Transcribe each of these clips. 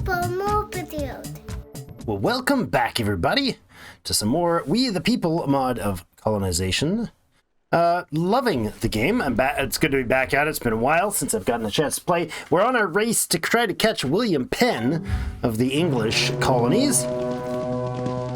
People more videos. Well, welcome back, everybody, to some more We the People mod of Colonization. Loving the game. It's good to be back at it. It's been a while since I've gotten a chance to play. We're on our race to try to catch William Penn of the English colonies.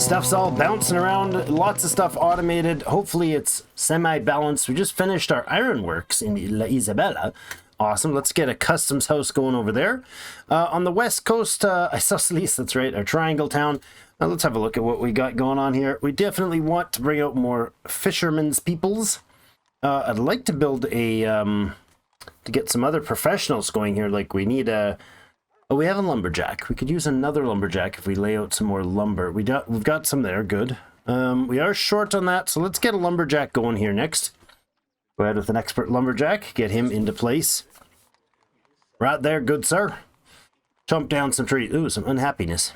Stuff's all bouncing around, lots of stuff automated. Hopefully it's semi-balanced. We just finished our ironworks in La Isabela. Awesome. Let's get a customs house going over there. On the west coast, Isosceles, that's right, our triangle town. Let's have a look at what we got going on here. We definitely want to bring out more fishermen's peoples. I'd like to build a, to get some other professionals going here. Like we need a, oh, we have a lumberjack. We could use another lumberjack if we lay out some more lumber. We've got some there, good. We are short on that, so let's get a lumberjack going here next. Go ahead with an expert lumberjack, get him into place. Right there, good sir. Chomp down some trees. Ooh, some unhappiness.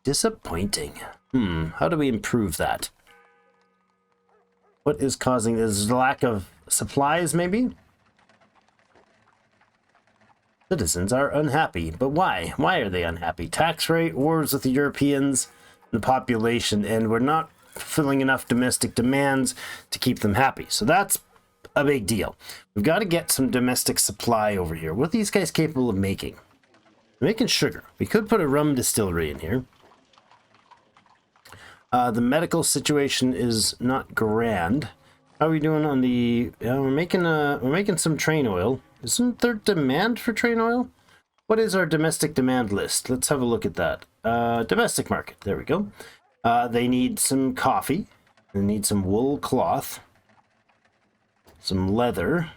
Disappointing. How do we improve that? What is causing this? Lack of supplies, maybe? Citizens are unhappy, but why? Why are they unhappy? Tax rate, wars with the Europeans, the population, and we're not fulfilling enough domestic demands to keep them happy. So that's a big deal. We've got to get some domestic supply over here. What are these guys capable of making? They're making sugar. We could put a rum distillery in here. The medical situation is not grand. How are we doing on the... we're making some train oil. Isn't there demand for train oil? What is our domestic demand list? Let's have a look at that. Domestic market. There we go. They need some coffee. They need some wool cloth. Some leather.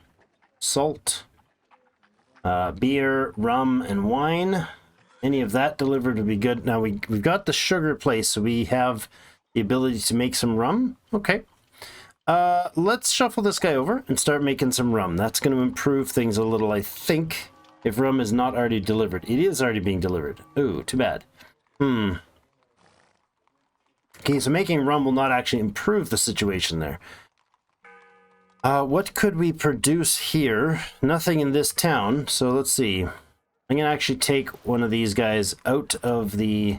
Salt. Beer, rum, and wine. Any of that delivered would be good. Now, we've got the sugar place, so we have the ability to make some rum. Okay. Let's shuffle this guy over and start making some rum. That's going to improve things a little, I think, if rum is not already delivered. It is already being delivered. Ooh, too bad. Okay, so making rum will not actually improve the situation there. What could we produce here? Nothing in this town, so let's see. I'm going to actually take one of these guys out of the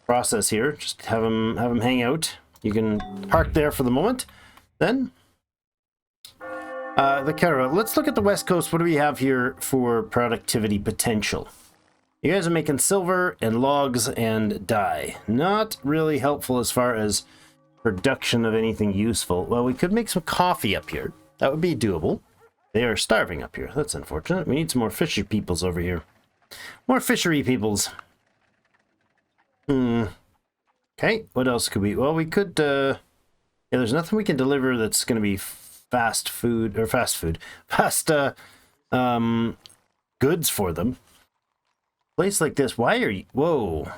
process here. Just have him hang out. You can park there for the moment. Then, the caravan. Let's look at the west coast. What do we have here for productivity potential? You guys are making silver and logs and dye. Not really helpful as far as production of anything useful. Well, we could make some coffee up here. That would be doable. They are starving up here. That's unfortunate. We need some more fishery peoples over here. More fishery peoples. Okay, what else could we... Well, we could... yeah, there's nothing we can deliver that's going to be fast goods for them. Place like this, why are you... Whoa.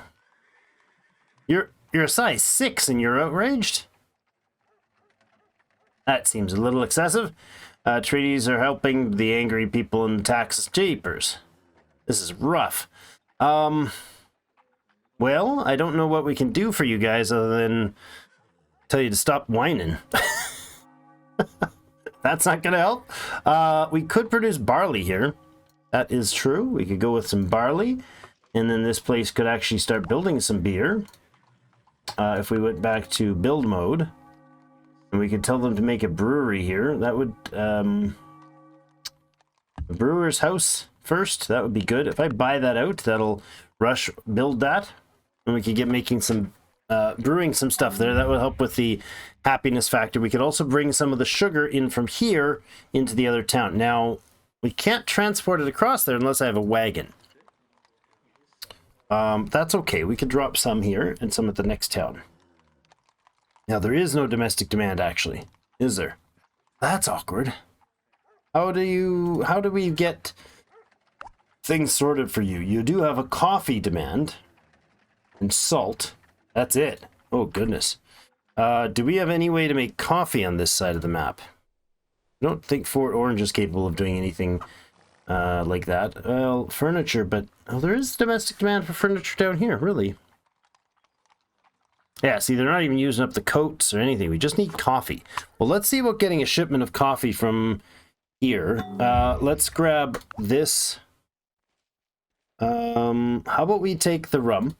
You're a size 6 and you're outraged? That seems a little excessive. Treaties are helping the angry people in the tax jeepers. This is rough. Well, I don't know what we can do for you guys other than tell you to stop whining. That's not going to help. We could produce barley here. That is true. We could go with some barley, and then this place could actually start building some beer. If we went back to build mode, and we could tell them to make a brewery here, that would, a brewer's house first, that would be good. If I buy that out, that'll build that, and we could get making some, brewing some stuff there. That would help with the happiness factor. We could also bring some of the sugar in from here into the other town. Now, we can't transport it across there unless I have a wagon. That's okay. We could drop some here and some at the next town. Now, there is no domestic demand, actually. Is there? That's awkward. How do we get things sorted for you? You do have a coffee demand and salt. That's it. Oh, goodness. Do we have any way to make coffee on this side of the map? I don't think Fort Orange is capable of doing anything like that. Well, furniture, but oh, there is domestic demand for furniture down here, really. Yeah, see, they're not even using up the coats or anything. We just need coffee. Well, let's see about getting a shipment of coffee from here. Let's grab this How about we take the rum?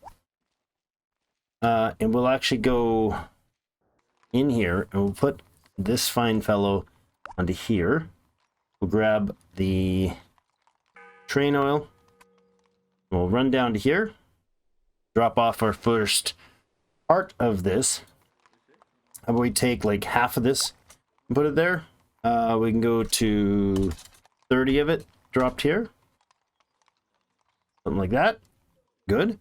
And we'll actually go in here and we'll put this fine fellow onto here. We'll grab the train oil. We'll run down to here. Drop off our first part of this. How about we take like half of this and put it there? We can go to 30 of it dropped here. Something like that. Good.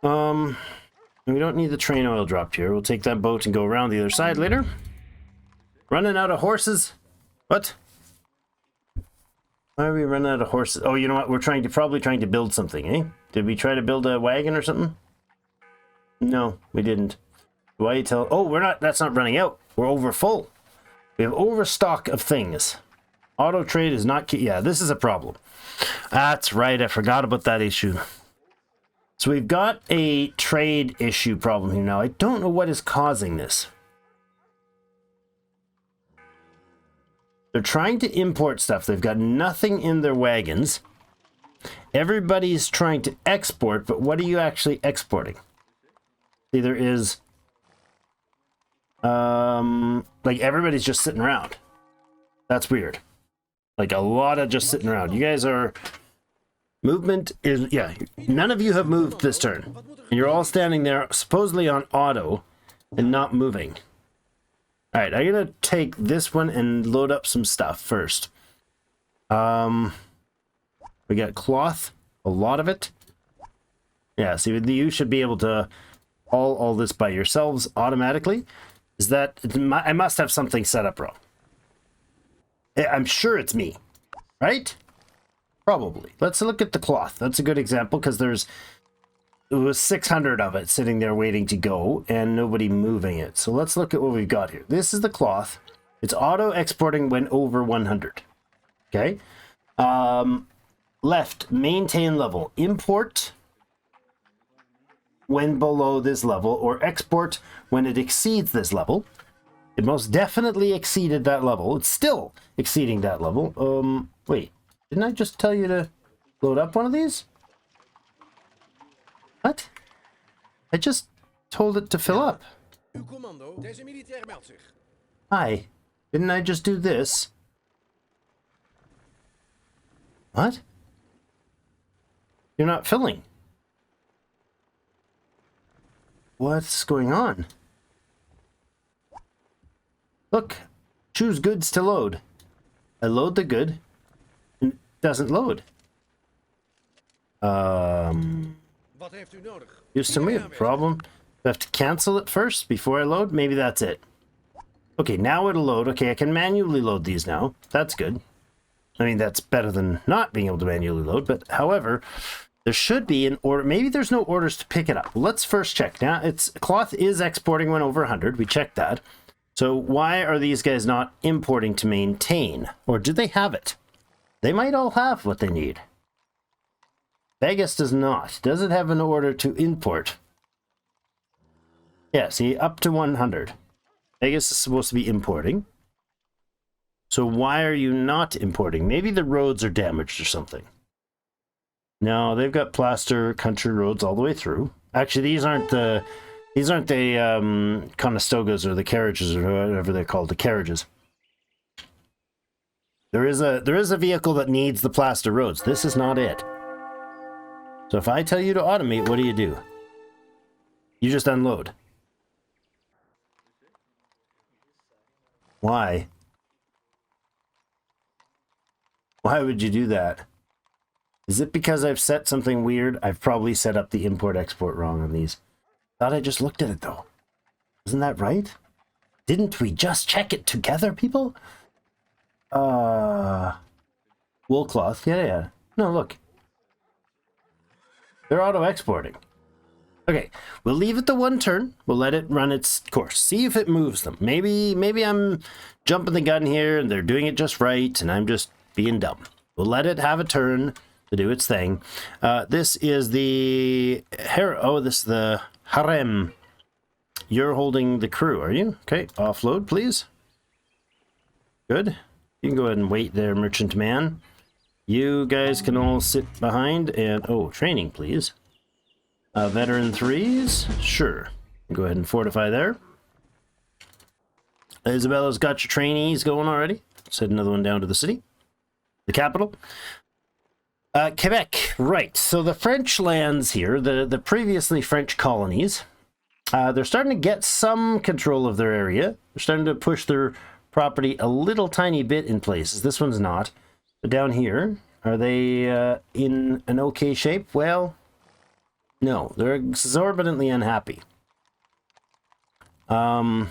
We don't need the train oil dropped here. We'll take that boat and go around the other side later. Running out of horses? What? Why are we running out of horses? Oh, you know what? We're probably trying to build something, eh? Did we try to build a wagon or something? No, we didn't. Why you tell? Oh, we're not. That's not running out. We're over full. We have overstock of things. Auto trade is not. Yeah, this is a problem. That's right. I forgot about that issue. So we've got a trade issue problem here now. I don't know what is causing this. They're trying to import stuff. They've got nothing in their wagons. Everybody's trying to export, but what are you actually exporting? See, there is... like everybody's just sitting around. That's weird. Like a lot of just sitting around. You guys are... Movement is... Yeah, none of you have moved this turn. And you're all standing there supposedly on auto and not moving. Alright, I'm gonna take this one and load up some stuff first. We got cloth, a lot of it. Yeah, see, you should be able to haul all this by yourselves automatically. Is that... I must have something set up wrong. I'm sure it's me, right? Probably. Let's look at the cloth. That's a good example because there was 600 of it sitting there waiting to go and nobody moving it. So let's look at what we've got here. This is the cloth. It's auto exporting when over 100. Okay. Left, maintain level. Import when below this level or export when it exceeds this level. It most definitely exceeded that level. It's still exceeding that level. Wait. Didn't I just tell you to load up one of these? What? I just told it to fill up. Hi. Didn't I just do this? What? You're not filling. What's going on? Look. Choose goods to load. I load the good. Doesn't load. Used to me a problem. I have to cancel it first before I load. Maybe that's it. Okay, now it'll load. Okay, I can manually load these now. That's good. I mean, that's better than not being able to manually load. But however, there should be an order. Maybe there's no orders to pick it up. Let's first check. Now, cloth is exporting when over 100. We checked that. So why are these guys not importing to maintain? Or do they have it? They might all have what they need. Vegas does not. Does it have an order to import? Yeah, see, up to 100. Vegas is supposed to be importing. So why are you not importing? Maybe the roads are damaged or something. No, they've got plaster country roads all the way through. Actually, these aren't the Conestogas or the carriages or whatever they're called, the carriages. There is a vehicle that needs the plaster roads. This is not it. So if I tell you to automate, what do? You just unload. Why? Why would you do that? Is it because I've set something weird? I've probably set up the import-export wrong on these. Thought I just looked at it, though. Isn't that right? Didn't we just check it together, people? Wool cloth. Yeah. No, look. They're auto-exporting. Okay, we'll leave it the one turn. We'll let it run its course. See if it moves them. Maybe I'm jumping the gun here and they're doing it just right and I'm just being dumb. We'll let it have a turn to do its thing. This is the... this is the harem. You're holding the crew, are you? Okay, offload, please. Good. You can go ahead and wait there, merchant man. You guys can all sit behind and... Oh, training, please. Veteran 3s? Sure. Go ahead and fortify there. Isabella's got your trainees going already. Send another one down to the city. The capital. Quebec, right. So the French lands here, the previously French colonies, they're starting to get some control of their area. They're starting to push their property a little tiny bit in places. This one's not. But down here, are they in an okay shape? Well, no. They're exorbitantly unhappy. Yeah,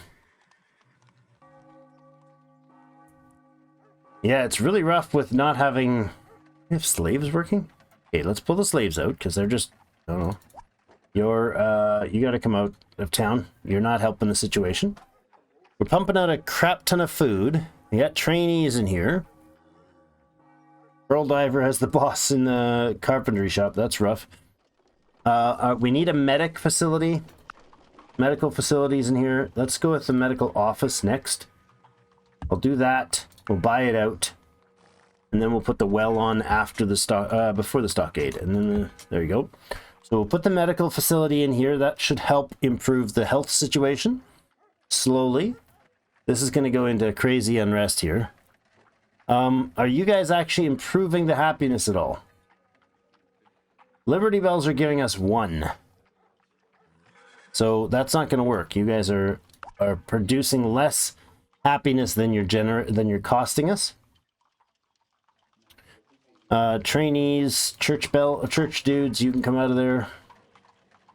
it's really rough with not having... We have slaves working? Okay, let's pull the slaves out, because they're just... I don't know. You gotta come out of town. You're not helping the situation. We're pumping out a crap ton of food. We got trainees in here. Pearl Diver has the boss in the carpentry shop. That's rough. We need a medic facility. Medical facilities in here. Let's go with the medical office next. I'll do that. We'll buy it out. And then we'll put the well on after the stock, before the stockade. And then, there you go. So we'll put the medical facility in here. That should help improve the health situation. Slowly. This is going to go into crazy unrest here. Are you guys actually improving the happiness at all? Liberty Bells are giving us 1. So that's not going to work. You guys are producing less happiness than you're costing us. Trainees, church dudes, you can come out of there.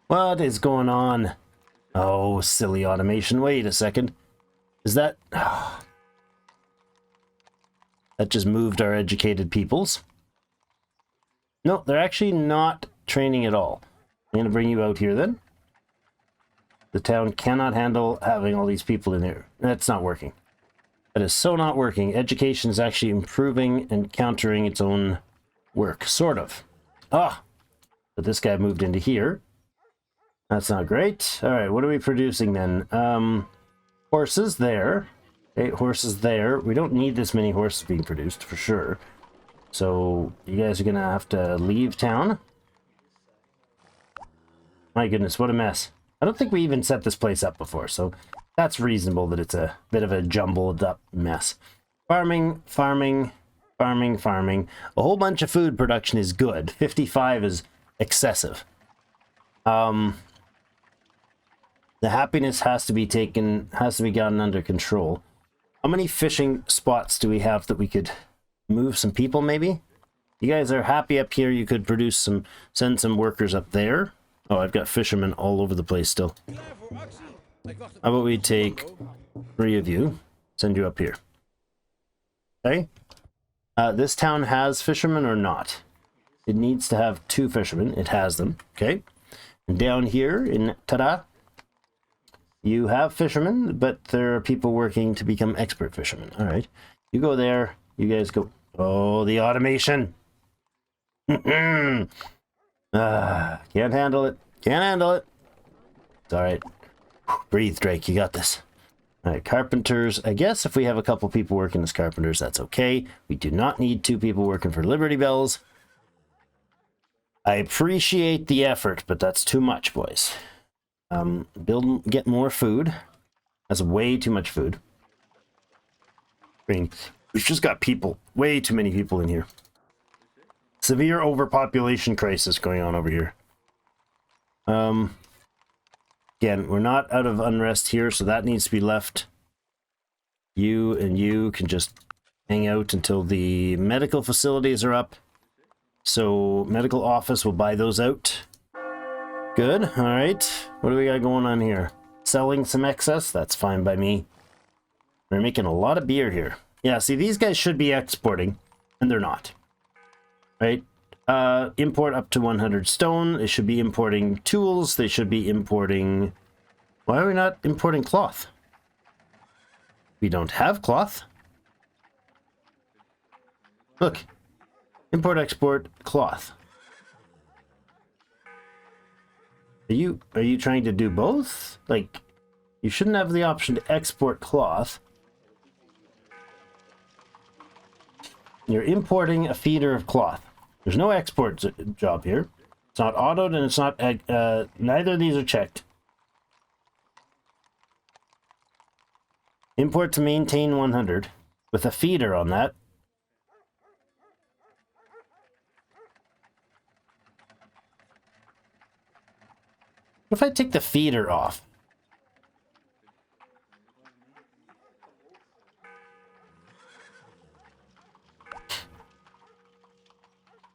What is going on? Oh, silly automation. Wait a second. Is that... Oh, that just moved our educated peoples. No, they're actually not training at all. I'm going to bring you out here then. The town cannot handle having all these people in here. That's not working. That is so not working. Education is actually improving and countering its own work, sort of. Ah, but this guy moved into here. That's not great. All right, what are we producing then? Horses there. Okay, horses there. We don't need this many horses being produced, for sure. So you guys are going to have to leave town. My goodness, what a mess. I don't think we even set this place up before, so that's reasonable that it's a bit of a jumbled up mess. Farming, farming, farming, farming. A whole bunch of food production is good. 55 is excessive. The happiness has to be gotten under control. How many fishing spots do we have that we could move some people, maybe? You guys are happy up here. You could send some workers up there. Oh, I've got fishermen all over the place still. How about we take 3 of you, send you up here. Okay. This town has fishermen or not? It needs to have 2 fishermen. It has them. Okay. And down here in Tada, you have fishermen, but there are people working to become expert fishermen. All right. You go there. You guys go. Oh, the automation. Can't handle it. Can't handle it. It's all right. Breathe, Drake. You got this. All right, carpenters. I guess if we have a couple people working as carpenters, that's okay. We do not need 2 people working for Liberty Bells. I appreciate the effort, but that's too much, boys. Get more food. That's way too much food. I mean, we've just got people. Way too many people in here. Severe overpopulation crisis going on over here. Again, we're not out of unrest here, so that needs to be left. You and you can just hang out until the medical facilities are up. So, medical office will buy those out. Good, alright. What do we got going on here? Selling some excess? That's fine by me. We're making a lot of beer here. Yeah, see, these guys should be exporting, and they're not. Right? Import up to 100 stone. They should be importing tools. They should be importing... Why are we not importing cloth? We don't have cloth. Look. Import, export, cloth. Are you trying to do both? Like, you shouldn't have the option to export cloth. You're importing a feeder of cloth. There's no export job here. It's not autoed and it's not... neither of these are checked. Import to maintain 100 with a feeder on that. What if I take the feeder off?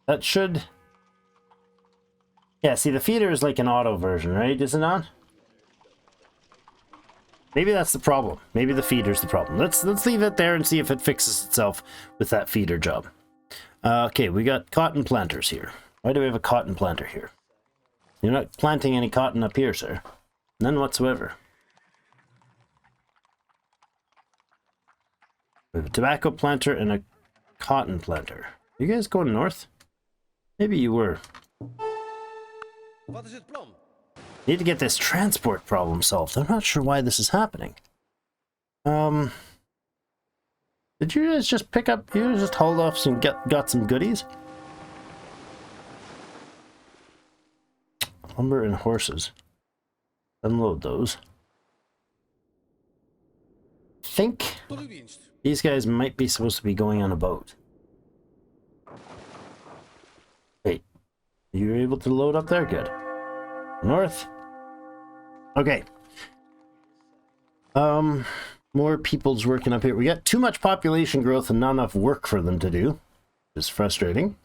That should... Yeah, see, the feeder is like an auto version, right? Is it not? Maybe that's the problem. Maybe the feeder's the problem. Let's leave it there and see if it fixes itself with that feeder job. Okay, we got cotton planters here. Why do we have a cotton planter here? You're not planting any cotton up here, sir. None whatsoever. We have a tobacco planter and a cotton planter. You guys going north? Maybe you were. Need to get this transport problem solved. I'm not sure why this is happening. Did you guys just pick up? You just hauled off some got some goodies? Lumber and horses. Unload those. I think these guys might be supposed to be going on a boat. Wait, you were able to load up there? Good. North. Okay. More people's working up here. We got too much population growth and not enough work for them to do. It's frustrating.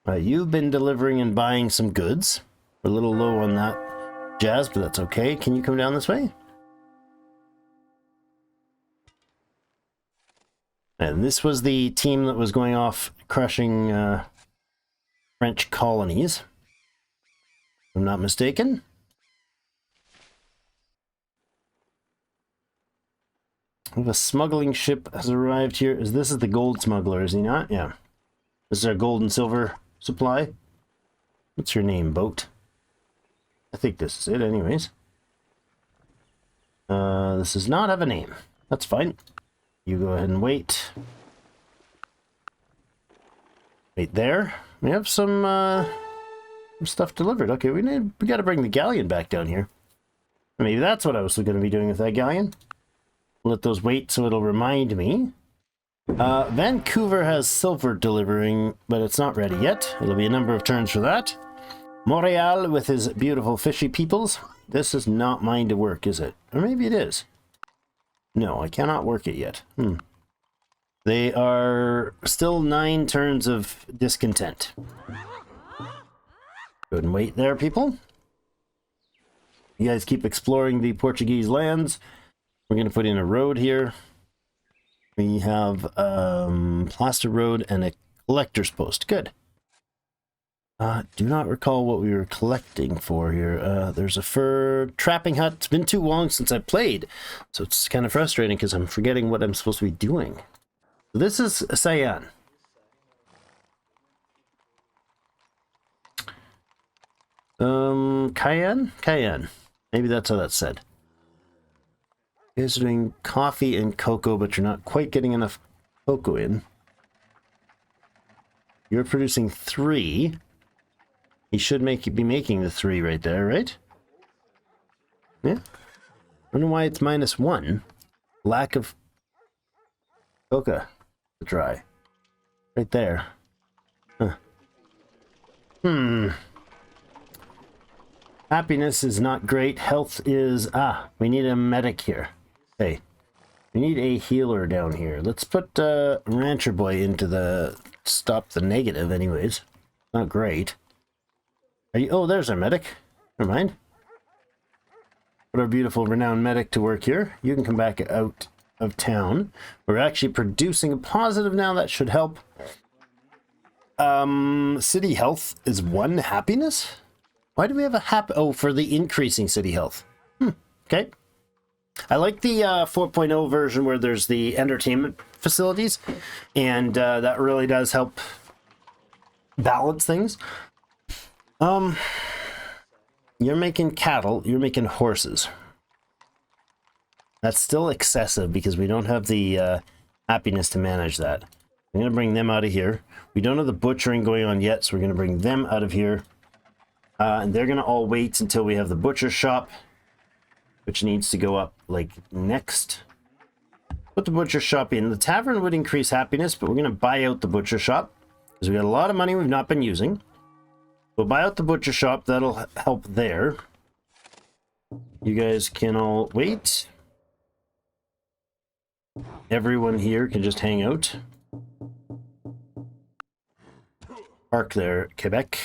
You've been delivering and buying some goods. We're a little low on that jazz, but that's okay. Can you come down this way? And this was the team that was going off crushing French colonies. If I'm not mistaken. We have a smuggling ship has arrived here. This is the gold smuggler, is he not? Yeah. This is our gold and silver supply. What's your name, boat? I think this is it anyways. This does not have a name. That's fine. You go ahead and wait. Wait there. We have some stuff delivered. Okay, we got to bring the galleon back down here. Maybe that's what I was going to be doing with that galleon. Let those wait so it'll remind me. Vancouver has silver delivering, but it's not ready yet. It'll be a number of turns for that. Montreal with his beautiful fishy peoples. This is not mine to work, is it? Or maybe it is. No, I cannot work it yet. They are still 9 turns of discontent. Go ahead and wait there, people. You guys keep exploring the Portuguese lands. We're going to put in a road here. We have plaster road and a collector's post. Good. Do not recall what we were collecting for here. There's a fur trapping hut. It's been too long since I played, so it's kind of frustrating because I'm forgetting what I'm supposed to be doing. This is Cyan. Cayenne? Cayenne. Maybe that's how that's said. You guys are doing coffee and cocoa, but you're not quite getting enough cocoa in. You're producing 3. He should be making the 3 right there, right? Yeah. I don't know why it's -1. Lack of cocoa to dry. Right there. Huh. Happiness is not great. Health is... we need a medic here. Hey, we need a healer down here. Let's put Rancher Boy into the... Stop the negative anyways. Not great. Are you... Oh, there's our medic. Never mind. Put our beautiful renowned medic to work here. You can come back out of town. We're actually producing a positive now. That should help. City health is 1 happiness? Why do we have a Oh, for the increasing city health. Okay. I like the 4.0 version where there's the entertainment facilities, and that really does help balance things. You're making cattle, you're making horses. That's still excessive because we don't have the happiness to manage that. I'm going to bring them out of here. We don't have the butchering going on yet, so we're going to bring them out of here. And they're going to all wait until we have the butcher shop, which needs to go up like next. Put the butcher shop in. The tavern would increase happiness, but we're going to buy out the butcher shop because we got a lot of money we've not been using. We'll buy out the butcher shop. That'll help there. You guys can all wait. Everyone here can just hang out. Park there, Quebec.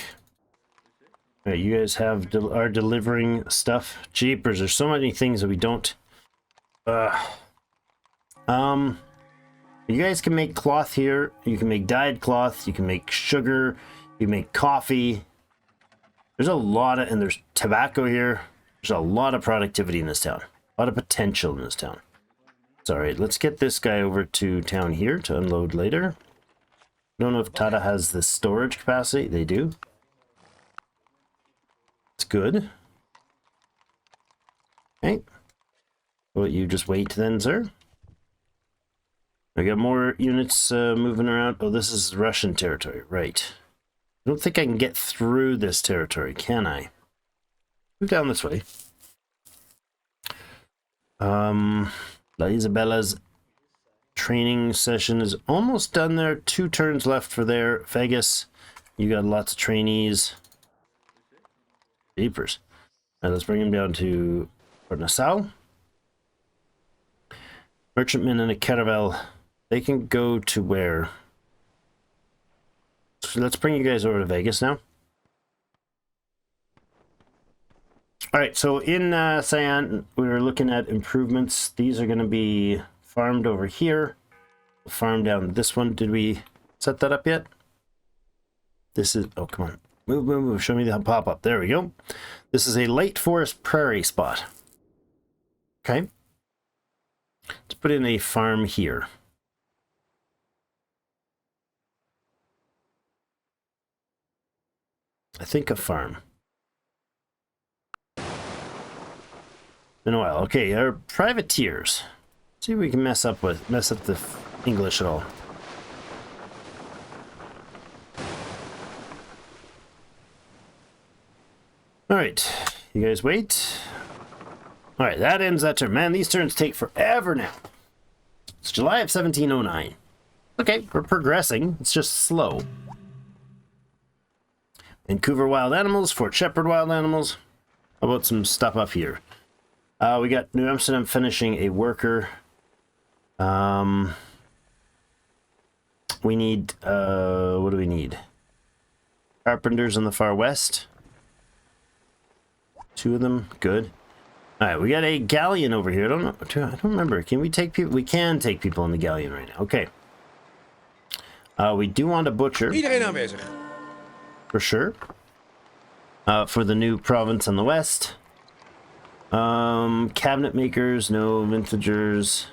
All right, you guys are delivering stuff. Jeepers, there's so many things that we don't. You guys can make cloth here. You can make dyed cloth. You can make sugar. You can make coffee. There's a lot of, and there's tobacco here. There's a lot of productivity in this town. A lot of potential in this town. Sorry, let's get this guy over to town here to unload later. I don't know if Tata has the storage capacity. They do. It's good. Okay. Well, you just wait then, sir. I got more units moving around. Oh, this is Russian territory. Right. I don't think I can get through this territory, can I? Move down this way. La Isabella's training session is almost done there. 2 turns left for there. Vegas, you got lots of trainees. Jeepers. Now let's bring them down to Port Nassau. Merchantmen and a caravel. They can go to where? So let's bring you guys over to Vegas now. Alright, so in Cyan, we were looking at improvements. These are going to be farmed over here. Farm down this one. Did we set that up yet? This is... Oh, come on. Move, move, move. Show me the pop-up. There we go. This is a late forest prairie spot. Okay. Let's put in a farm here. I think a farm. Been a while. Okay, our privateers. See if we can mess up the English at all. All right, you guys wait. All right, that ends that turn. Man, these turns take forever now. It's July of 1709. Okay, we're progressing. It's just slow. Vancouver wild animals, Fort Shepherd wild animals. How about some stuff up here? We got New Amsterdam finishing a worker. We need, what do we need? Carpenters on the far west. 2 of them, good. All right, we got a galleon over here. I don't remember. Can we take people? We can take people in the galleon right now. Okay. We do want a butcher. Iedereen aanwezig. For sure. For the new province on the west. Cabinet makers, no vintagers.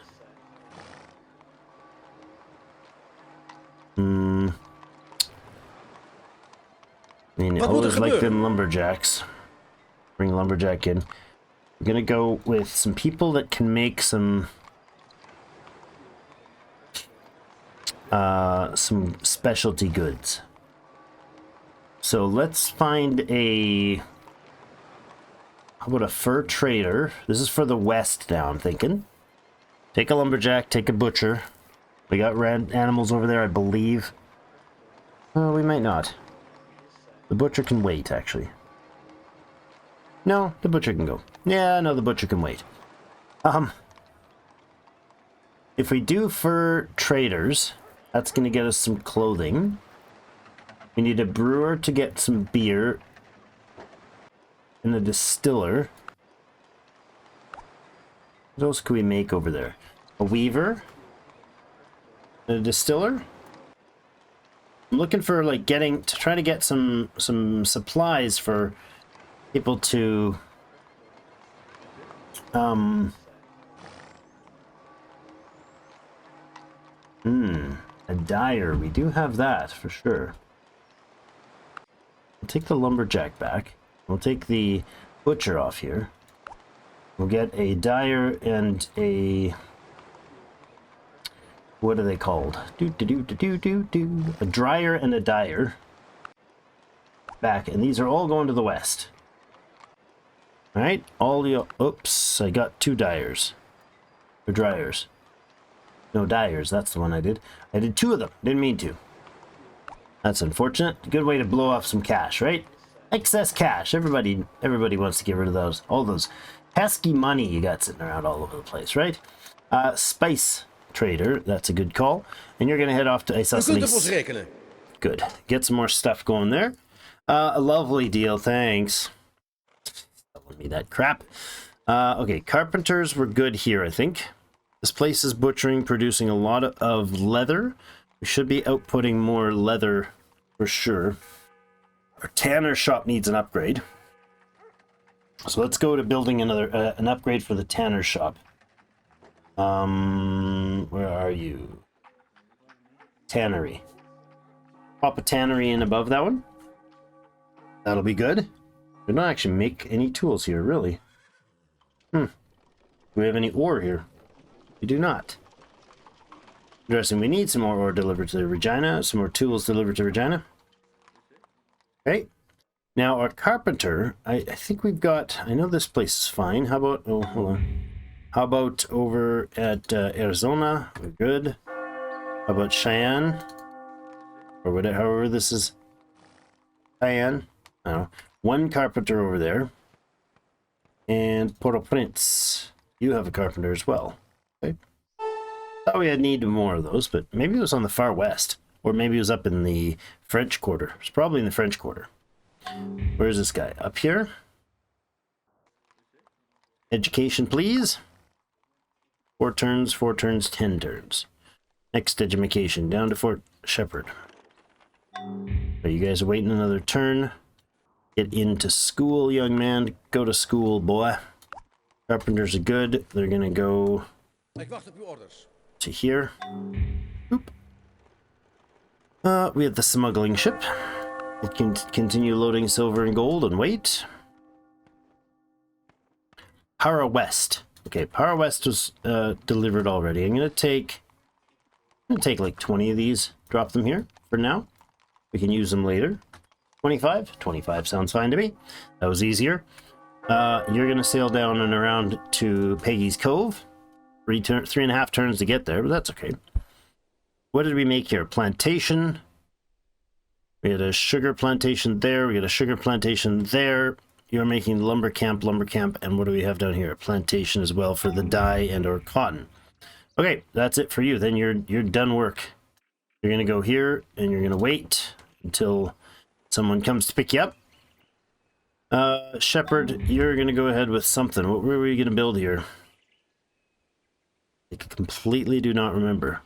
I mean, I always like them lumberjacks. Bring lumberjack in. We're gonna go with some people that can make some specialty goods. So let's find a... How about a fur trader? This is for the west now, I'm thinking. Take a lumberjack, take a butcher. We got red animals over there, I believe. Oh, we might not. The butcher can wait, actually. No, the butcher can go. Yeah, no, the butcher can wait. If we do fur traders, that's going to get us some clothing. We need a brewer to get some beer. And a distiller. What else could we make over there? A weaver? And a distiller? I'm looking for like try to get some supplies for people to a dyer. We do have that for sure. We'll take the lumberjack back. We'll take the butcher off here. We'll get a dyer and a What are they called? A dryer and a dyer. Back, and these are all going to the west. All right, all the... Oops, I got 2 dyers. Or dryers. No, dyers, that's the one I did. I did 2 of them, didn't mean to. That's unfortunate. Good way to blow off some cash, right? Excess cash. Everybody wants to get rid of those. All those pesky money you got sitting around all over the place, right? Spice trader, that's a good call. And you're going to head off to Isosceles. Good. Get some more stuff going there. A lovely deal, thanks. Telling me that crap. Okay, carpenters were good here, I think. This place is butchering, producing a lot of leather. We should be outputting more leather for sure. Our tanner shop needs an upgrade. So let's go to building another an upgrade for the tanner shop. Where are you? Tannery. Pop a tannery in above that one. That'll be good. We don't actually make any tools here, really. Do we have any ore here? We do not. Interesting. We need some more ore delivered to Regina. Some more tools delivered to Regina. Okay. Now our carpenter, I think we've got... I know this place is fine. How about... Oh, hold on. How about over at Arizona? We're good. How about Cheyenne? Or whatever, however this is. Cheyenne. I don't know. 1 carpenter over there. And Port-au-Prince. You have a carpenter as well. Okay. Thought we had need more of those, but maybe it was on the far west. Or maybe it was up in the French Quarter. It's probably in the French Quarter. Where's this guy? Up here? Education, please. 4 turns, 10 turns. Next education, down to Fort Shepherd. Are you guys waiting another turn? Get into school, young man. Go to school, boy. Carpenters are good. They're gonna go to here. Oop. We have the smuggling ship. It can continue loading silver and gold and wait. Para West. Okay, Para West was delivered already. I'm gonna take like 20 of these. Drop them here for now. We can use them later. 25? 25 sounds fine to me. That was easier. You're gonna sail down and around to Peggy's Cove. 3.5 turns to get there, but that's okay. What did we make here? Plantation. We had a sugar plantation there. We had a sugar plantation there. You're making lumber camp, and what do we have down here? A plantation as well for the dye and or cotton. Okay, that's it for you. Then you're done work. You're gonna go here and you're gonna wait until someone comes to pick you up. Shepherd, you're gonna go ahead with something. What were we gonna build here? I completely do not remember.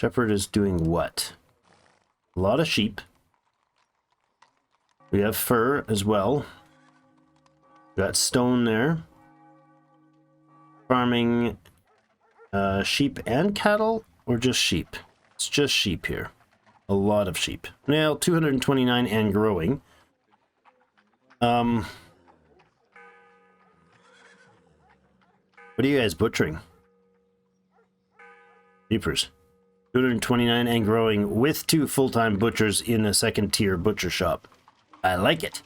Shepherd is doing what? A lot of sheep. We have fur as well. We got stone there. Farming sheep and cattle, or just sheep? It's just sheep here. A lot of sheep. Now, 229 and growing. What are you guys butchering? Jeepers. 229 and growing with 2 full-time butchers in a second-tier butcher shop. I like it.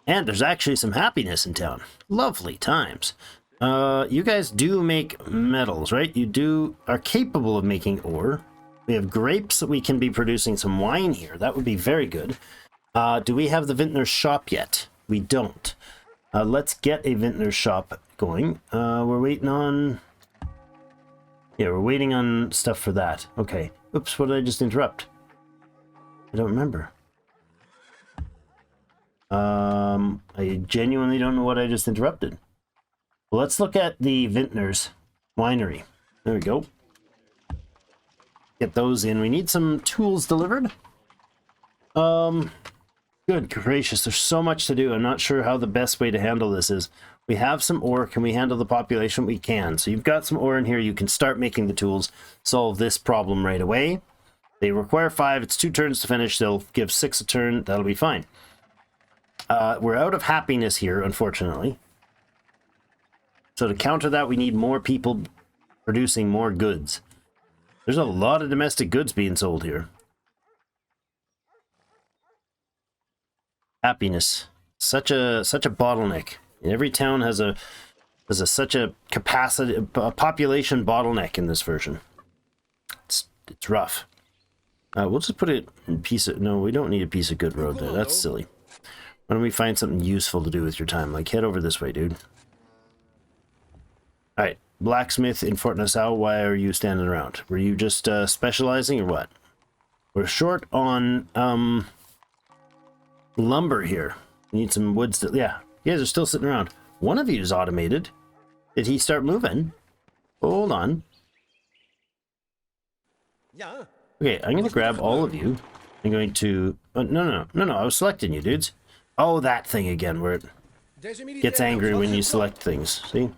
And there's actually some happiness in town. Lovely times. You guys do make metals, right? You are capable of making ore. We have grapes that we can be producing some wine here. That would be very good. Do we have the vintner's shop yet? We don't. Let's get a vintner's shop going. We're waiting on... Yeah, we're waiting on stuff for that. Okay. Oops, what did I just interrupt? I don't remember. I genuinely don't know what I just interrupted. Well, let's look at the Vintner's Winery. There we go. Get those in. We need some tools delivered. Good gracious, there's so much to do. I'm not sure how the best way to handle this is. We have some ore. Can we handle the population? We can. So you've got some ore in here. You can start making the tools. Solve this problem right away. They require 5. It's 2 turns to finish. They'll give 6 a turn. That'll be fine. We're out of happiness here, unfortunately. So to counter that, we need more people producing more goods. There's a lot of domestic goods being sold here. Happiness. Such a bottleneck. Every town has such a capacity, a population bottleneck in this version. It's rough. We'll just put it in piece of... No, we don't need a piece of good road there. That's silly. Why don't we find something useful to do with your time? Like, head over this way, dude. Alright. Blacksmith in Fort Nassau, why are you standing around? Were you just specializing or what? We're short on lumber here. We need some wood still. Yeah, you guys are still sitting around. One of you is automated. Did he start moving? Hold on. Yeah. Okay, I'm going to grab all of you. I'm going to... Oh, no, I was selecting you, dudes. Oh, that thing again, where it gets angry when you select things. See?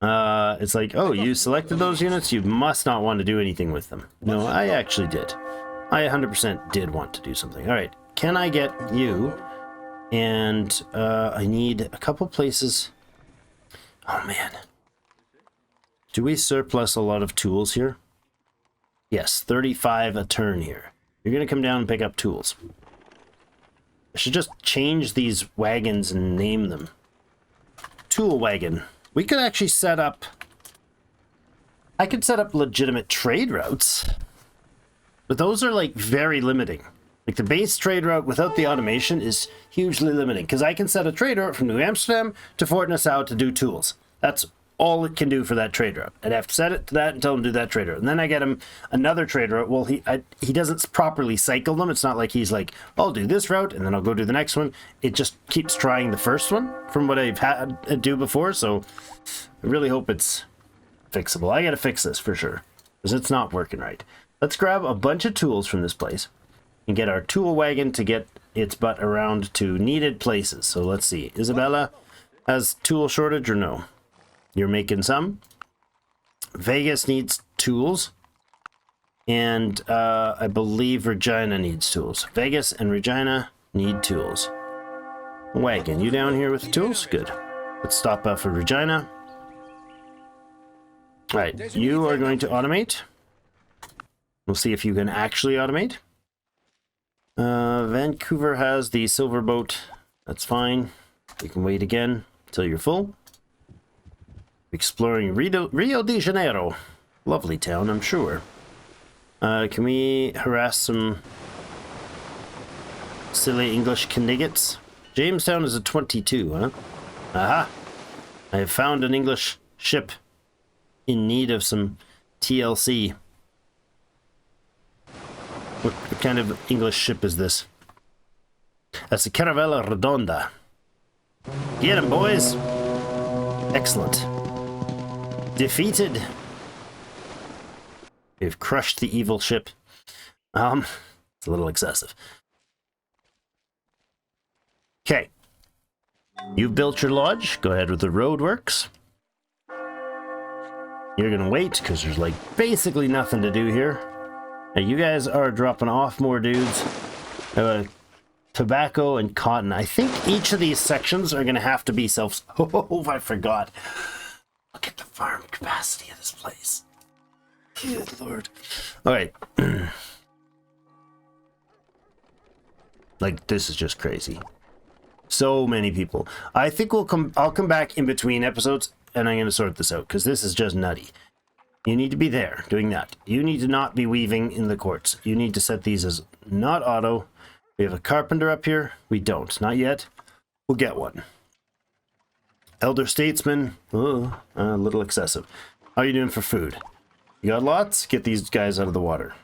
It's like, oh, you selected those units? You must not want to do anything with them. No, I actually did. I 100% did want to do something. All right, can I get you? And I need a couple places. Oh, man. Do we surplus a lot of tools here? Yes, 35 a turn here. You're going to come down and pick up tools. I should just change these wagons and name them. Tool wagon. We could actually set up... I could set up legitimate trade routes. But those are, like, very limiting. Like, the base trade route without the automation is hugely limiting. Because I can set a trade route from New Amsterdam to Fort Nassau to do tools. That's all it can do for that trade route. I'd have to set it to that and tell him to do that trade route. And then I get him another trade route. Well, he doesn't properly cycle them. It's not like he's like, I'll do this route and then I'll go do the next one. It just keeps trying the first one from what I've had to do before. So I really hope it's fixable. I got to fix this for sure because it's not working right. Let's grab a bunch of tools from this place and get our tool wagon to get its butt around to needed places. So let's see. Isabella has tool shortage or no? You're making some. Vegas needs tools. And I believe Regina needs tools. Vegas and Regina need tools. Wagon, you down here with the tools? Good. Let's stop for Regina. Alright, you are going to automate. We'll see if you can actually automate. Vancouver has the silver boat. That's fine. You can wait again until you're full. Exploring Rio de Janeiro. Lovely town, I'm sure. Can we harass some silly English candidates? Jamestown is a 22, huh? Aha! I have found an English ship in need of some TLC. What kind of English ship is this? That's a Caravella Redonda. Get 'em, boys! Excellent. Defeated. We've crushed the evil ship. It's a little excessive. Okay. You've built your lodge. Go ahead with the roadworks. You're gonna wait because there's like basically nothing to do here. Now you guys are dropping off more dudes. Tobacco and cotton. I think each of these sections are gonna have to be self. Oh, I forgot. Look at the farm capacity of this place. Good Lord. All right. Like, this is just crazy. So many people. I think I'll come back in between episodes and I'm going to sort this out because this is just nutty. You need to be there doing that. You need to not be weaving in the courts. You need to set these as not auto. We have a carpenter up here. We don't. Not yet. We'll get one. Elder statesman, a little excessive. How are you doing for food? You got lots? Get these guys out of the water.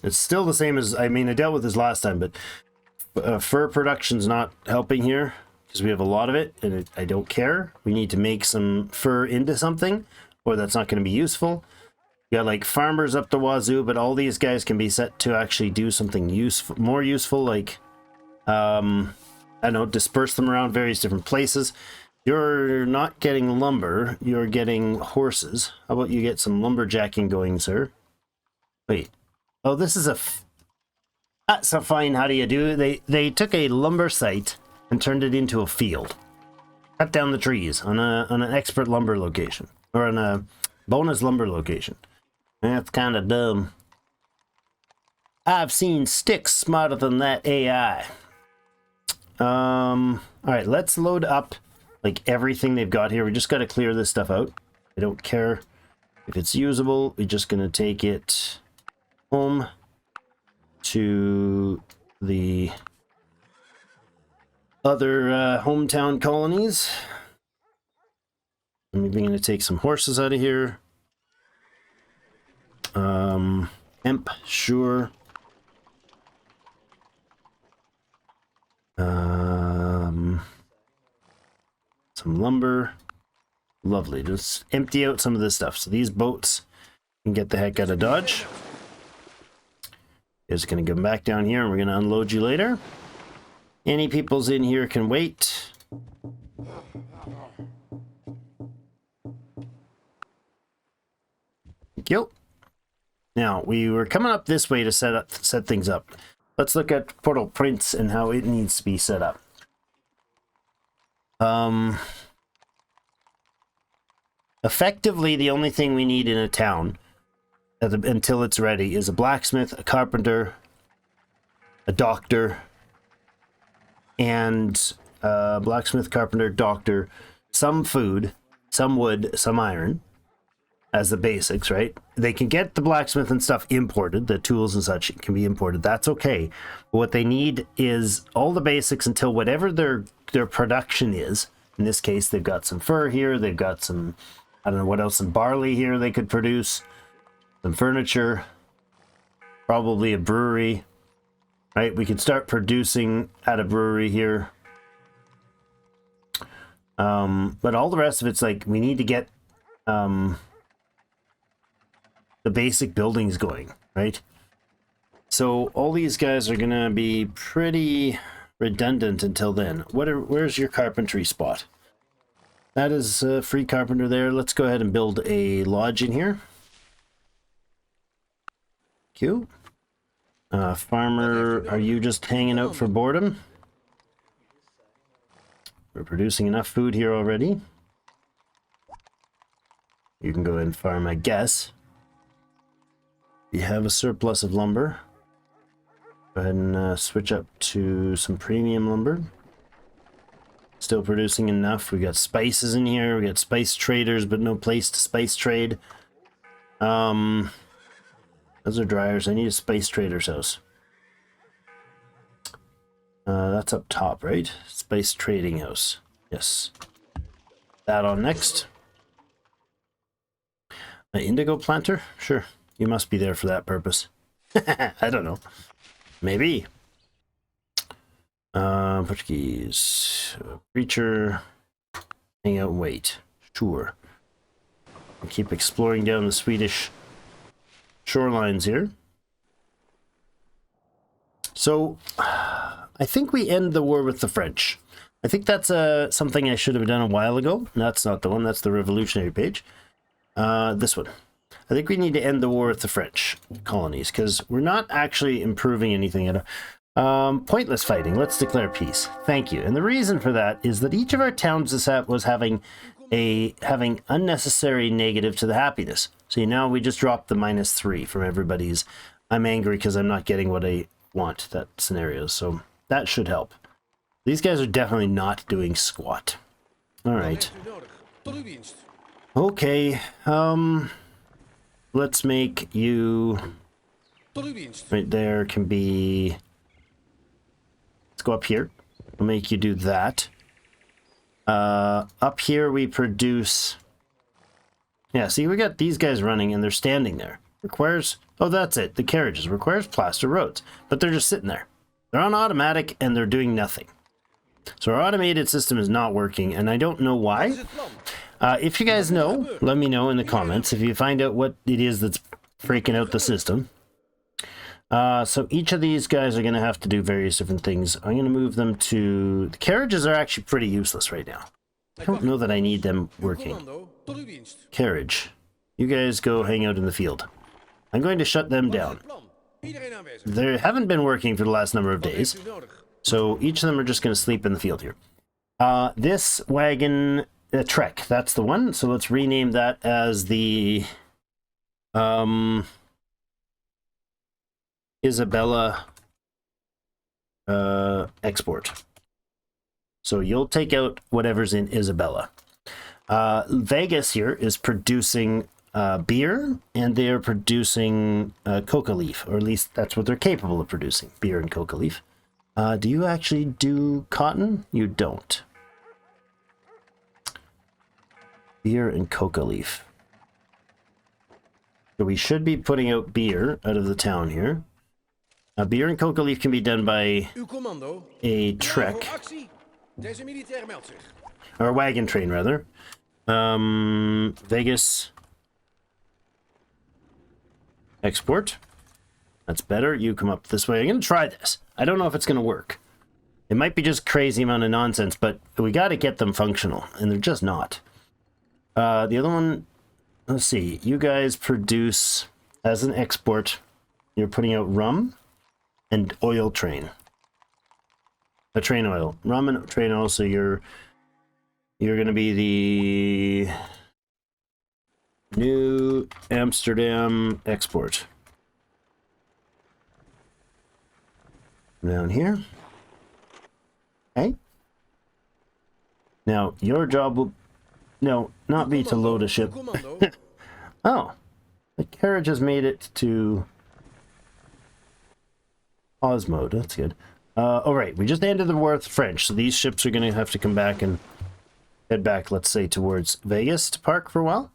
It's still the same as, I mean, I dealt with this last time, but fur production's not helping here because we have a lot of it, and I don't care. We need to make some fur into something, or that's not going to be useful. You got like farmers up the wazoo, but all these guys can be set to actually do something useful, more useful, like I don't know, disperse them around various different places. You're not getting lumber, you're getting horses. How about you get some lumberjacking going, sir? Wait. Oh, this is that's a fine, how do you do? They took a lumber site and turned it into a field. cut down the trees on an expert lumber location, or on a bonus lumber location. That's kind of dumb. I've seen sticks smarter than that AI. All right, let's load up like everything they've got here. We just got to clear this stuff out. I don't care if it's usable. We're just gonna take it home to the other hometown colonies. I'm even gonna take some horses out of here. Hemp, sure. Some lumber. Lovely. Just empty out some of this stuff. So these boats can get the heck out of Dodge. Just gonna come back down here and we're gonna unload you later. Any peoples in here can wait. Thank you. Now, we were coming up this way to set things up. Let's look at Portal Prince and how it needs to be set up. Effectively, the only thing we need in a town until it's ready is a blacksmith, a carpenter, a doctor, and blacksmith, carpenter, doctor, some food, some wood, some iron as the basics, right? They can get the blacksmith and stuff imported, the tools and such can be imported. That's okay. But what they need is all the basics until whatever their production is. In this case, they've got some fur here, they've got some, I don't know what else, some barley here they could produce, some furniture, probably a brewery, right? We could start producing at a brewery here. But all the rest of it's like, we need to get the basic buildings going, right? So all these guys are gonna be pretty redundant until then. Where's your carpentry spot? That is a free carpenter there. Let's go ahead and build a lodge in here. Cute. Farmer, are you just hanging out for boredom? We're producing enough food here already. You can go ahead and farm, I guess. You have a surplus of lumber. Go ahead and switch up to some premium lumber. Still producing enough. We got spices in here. We got spice traders, but no place to spice trade. Those are dryers. I need a spice trader's house. That's up top, right? Spice trading house. Yes. That on next. An indigo planter? Sure. You must be there for that purpose. I don't know. Maybe. Portuguese. Preacher. Hang out and wait. Sure. I'll keep exploring down the Swedish shorelines here. So, I think we end the war with the French. I think that's something I should have done a while ago. That's not the one. That's the revolutionary page. This one. I think we need to end the war with the French colonies because we're not actually improving anything at all. Pointless fighting. Let's declare peace. Thank you. And the reason for that is that each of our towns was having unnecessary negative to the happiness. See, now we just dropped the -3 from everybody's. I'm angry because I'm not getting what I want. That scenario. So that should help. These guys are definitely not doing squat. All right. Okay. Let's make you right there can be. Let's go up here. We'll make you do that. Up here we produce. Yeah, see, we got these guys running and they're standing there. Requires. Oh, that's it. The carriages requires plaster roads, but they're just sitting there. They're on automatic and they're doing nothing. So our automated system is not working, and I don't know why. If you guys know, let me know in the comments if you find out what it is that's freaking out the system. So each of these guys are going to have to do various different things. I'm going to move them to... The carriages are actually pretty useless right now. I don't know that I need them working. Carriage. You guys go hang out in the field. I'm going to shut them down. They haven't been working for the last number of days. So each of them are just going to sleep in the field here. This wagon, Trek, that's the one. So let's rename that as the Isabella export. So you'll take out whatever's in Isabella. Vegas here is producing beer, and they're producing coca leaf, or at least that's what they're capable of producing, beer and coca leaf. Do you actually do cotton? You don't. Beer and coca leaf. So we should be putting out beer out of the town here. Beer and coca leaf can be done by a trek. Or a wagon train, rather. Vegas. Export. That's better. You come up this way. I'm going to try this. I don't know if it's going to work. It might be just crazy amount of nonsense, but we got to get them functional, and they're just not. The other one, let's see. You guys produce, as an export, you're putting out rum and oil train. A train oil. Rum and train oil, so you're going to be the New Amsterdam export. Down here. Okay. Now, your job will... No, not be to load a ship. Oh. The carriage has made it to... pause mode. That's good. Alright, we just ended the war with French, so these ships are going to have to come back and head back, let's say, towards Vegas to park for a while.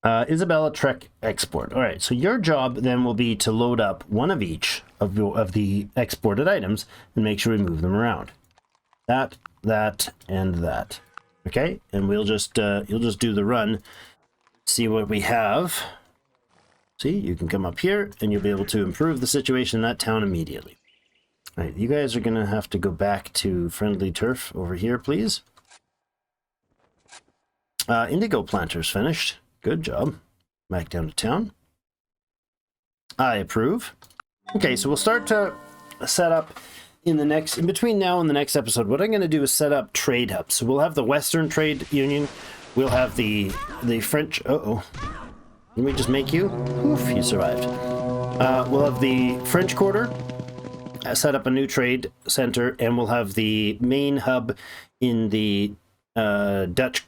Isabella Trek export. All right, so your job then will be to load up one of each of the exported items and make sure we move them around. That, and that. Okay, and we'll just you'll just do the run, see what we have. See, you can come up here and you'll be able to improve the situation in that town immediately. All right, you guys are gonna have to go back to friendly turf over here, please. Indigo planters finished. Good job. Back down to town. I approve. Okay, so we'll start to set up in between now and the next episode. What I'm going to do is set up trade hubs. So we'll have the Western Trade Union. We'll have the French. Uh-oh. Let me just make you. Oof, you survived. We'll have the French Quarter. Set up a new trade center, and we'll have the main hub in the Dutch,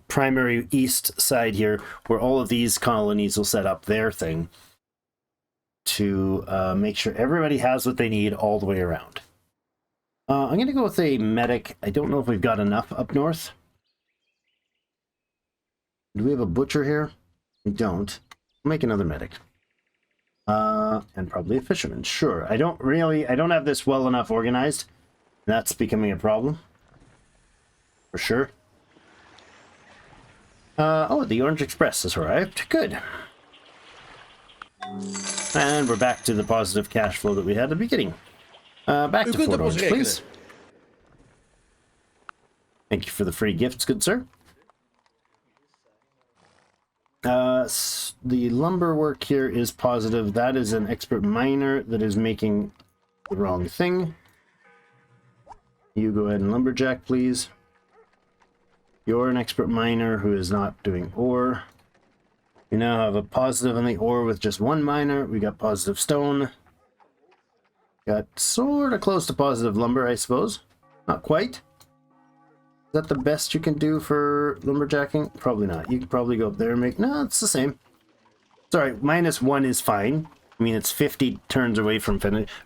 primary east side here, where all of these colonies will set up their thing to make sure everybody has what they need all the way around. I'm going to go with a medic. I don't know if we've got enough up north. Do we have a butcher here? We don't. I'll make another medic. And probably a fisherman. Sure. I don't have this well enough organized. That's becoming a problem. For sure. Oh, the Orange Express has arrived. Good. And we're back to the positive cash flow that we had at the beginning. Back to Fort Orange, please. Thank you for the free gifts, good sir. The lumber work here is positive. That is an expert miner that is making the wrong thing. You go ahead and lumberjack, please. You're an expert miner who is not doing ore. We now have a positive on the ore with just one miner. We got positive stone. Got sort of close to positive lumber, I suppose. Not quite. Is that the best you can do for lumberjacking? Probably not. You can probably go up there and make... No, it's the same. Sorry, -1 is fine. I mean, it's 50 turns away from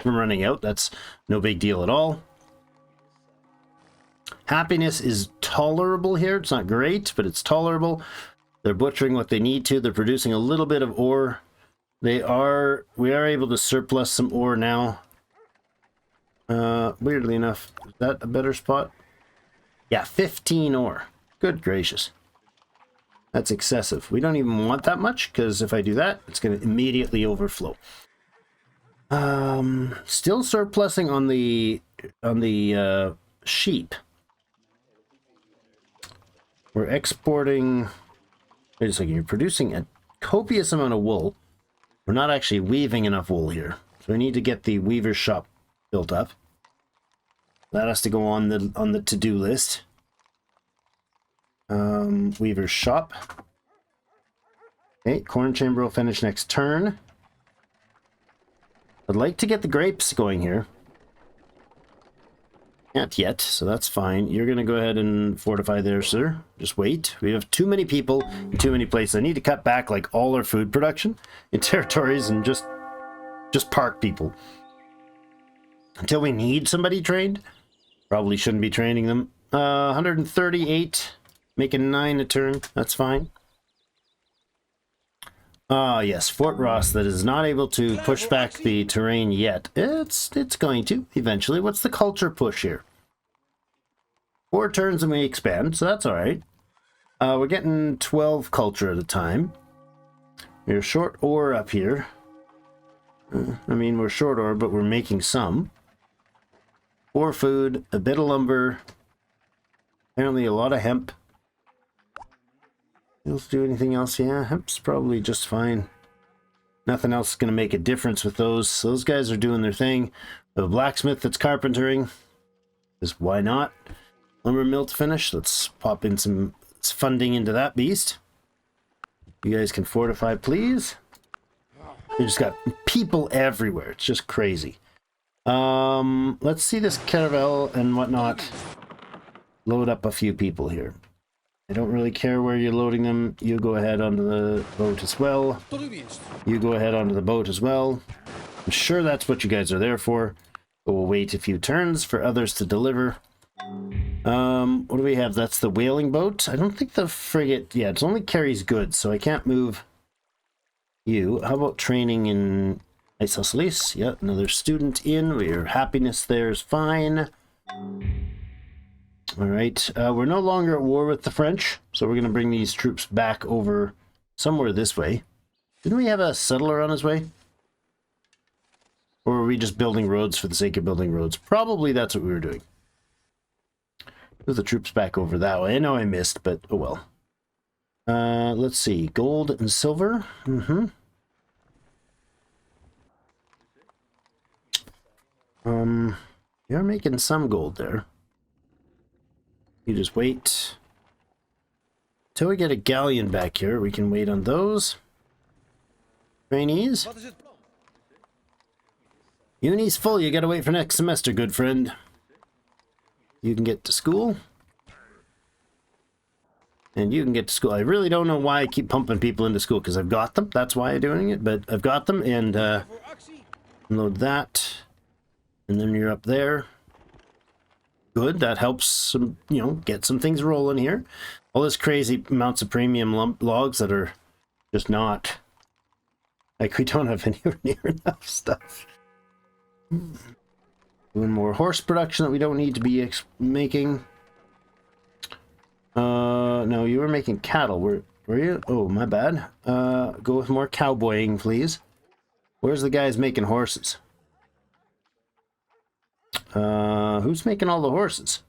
running out. That's no big deal at all. Happiness is tolerable here. It's not great, but it's tolerable. They're butchering what they need to. They're producing a little bit of ore. We are able to surplus some ore now. Weirdly enough, is that a better spot? Yeah, 15 ore. Good gracious. That's excessive. We don't even want that much, because if I do that, it's going to immediately overflow. Still surplusing on the sheep. We're exporting... Wait a second, you're producing a copious amount of wool. We're not actually weaving enough wool here. So we need to get the weaver's shop built up. that has to go on the to-do list. Weaver's shop. Okay, corn chamber will finish next turn. I'd like to get the grapes going here. Not yet, so that's fine. You're going to go ahead and fortify there, sir. Just wait. We have too many people in too many places. I need to cut back like all our food production in territories and just park people. Until we need somebody trained. Probably shouldn't be training them. 138, making 9 a turn. That's fine. Yes, Fort Ross that is not able to push back the terrain yet. It's going to, eventually. What's the culture push here? 4 turns and we expand, so that's alright. We're getting 12 culture at a time. We're short ore up here. I mean, we're short ore, but we're making some. 4 food, a bit of lumber. Apparently a lot of hemp. Let's do anything else? Yeah, hemp's probably just fine. Nothing else is going to make a difference with those. So those guys are doing their thing. The blacksmith that's carpentering. Because why not? Lumber mill to finish. Let's pop in some funding into that beast. You guys can fortify, please. We just got people everywhere. It's just crazy. Let's see this caravel and whatnot. Load up a few people here. I don't really care where you're loading them. You go ahead onto the boat as well. You go ahead onto the boat as well. I'm sure that's what you guys are there for. But we'll wait a few turns for others to deliver. What do we have? That's the whaling boat. I don't think the frigate... Yeah, it only carries goods, so I can't move you. How about training in Isosceles? Yeah, another student in. Your happiness there is fine. All right, we're no longer at war with the French, so we're going to bring these troops back over somewhere this way. Didn't we have a settler on his way? Or were we just building roads for the sake of building roads? Probably that's what we were doing. Move the troops back over that way. I know I missed, but oh well. Let's see, gold and silver. You're making some gold there. You just wait till we get a galleon back here. We can wait on those. Trainees. Uni's full. You gotta wait for next semester, good friend. You can get to school. And you can get to school. I really don't know why I keep pumping people into school, because I've got them. That's why I'm doing it, but I've got them. And load that. And then you're up there. Good, that helps some, you know, get some things rolling here. All this crazy amounts of premium logs that are just not, like, we don't have anywhere near enough stuff. Doing more horse production that we don't need to be making. No, you were making cattle. Were you? Oh, my bad. Go with more cowboying, please. Where's the guys making horses? Who's making all the horses?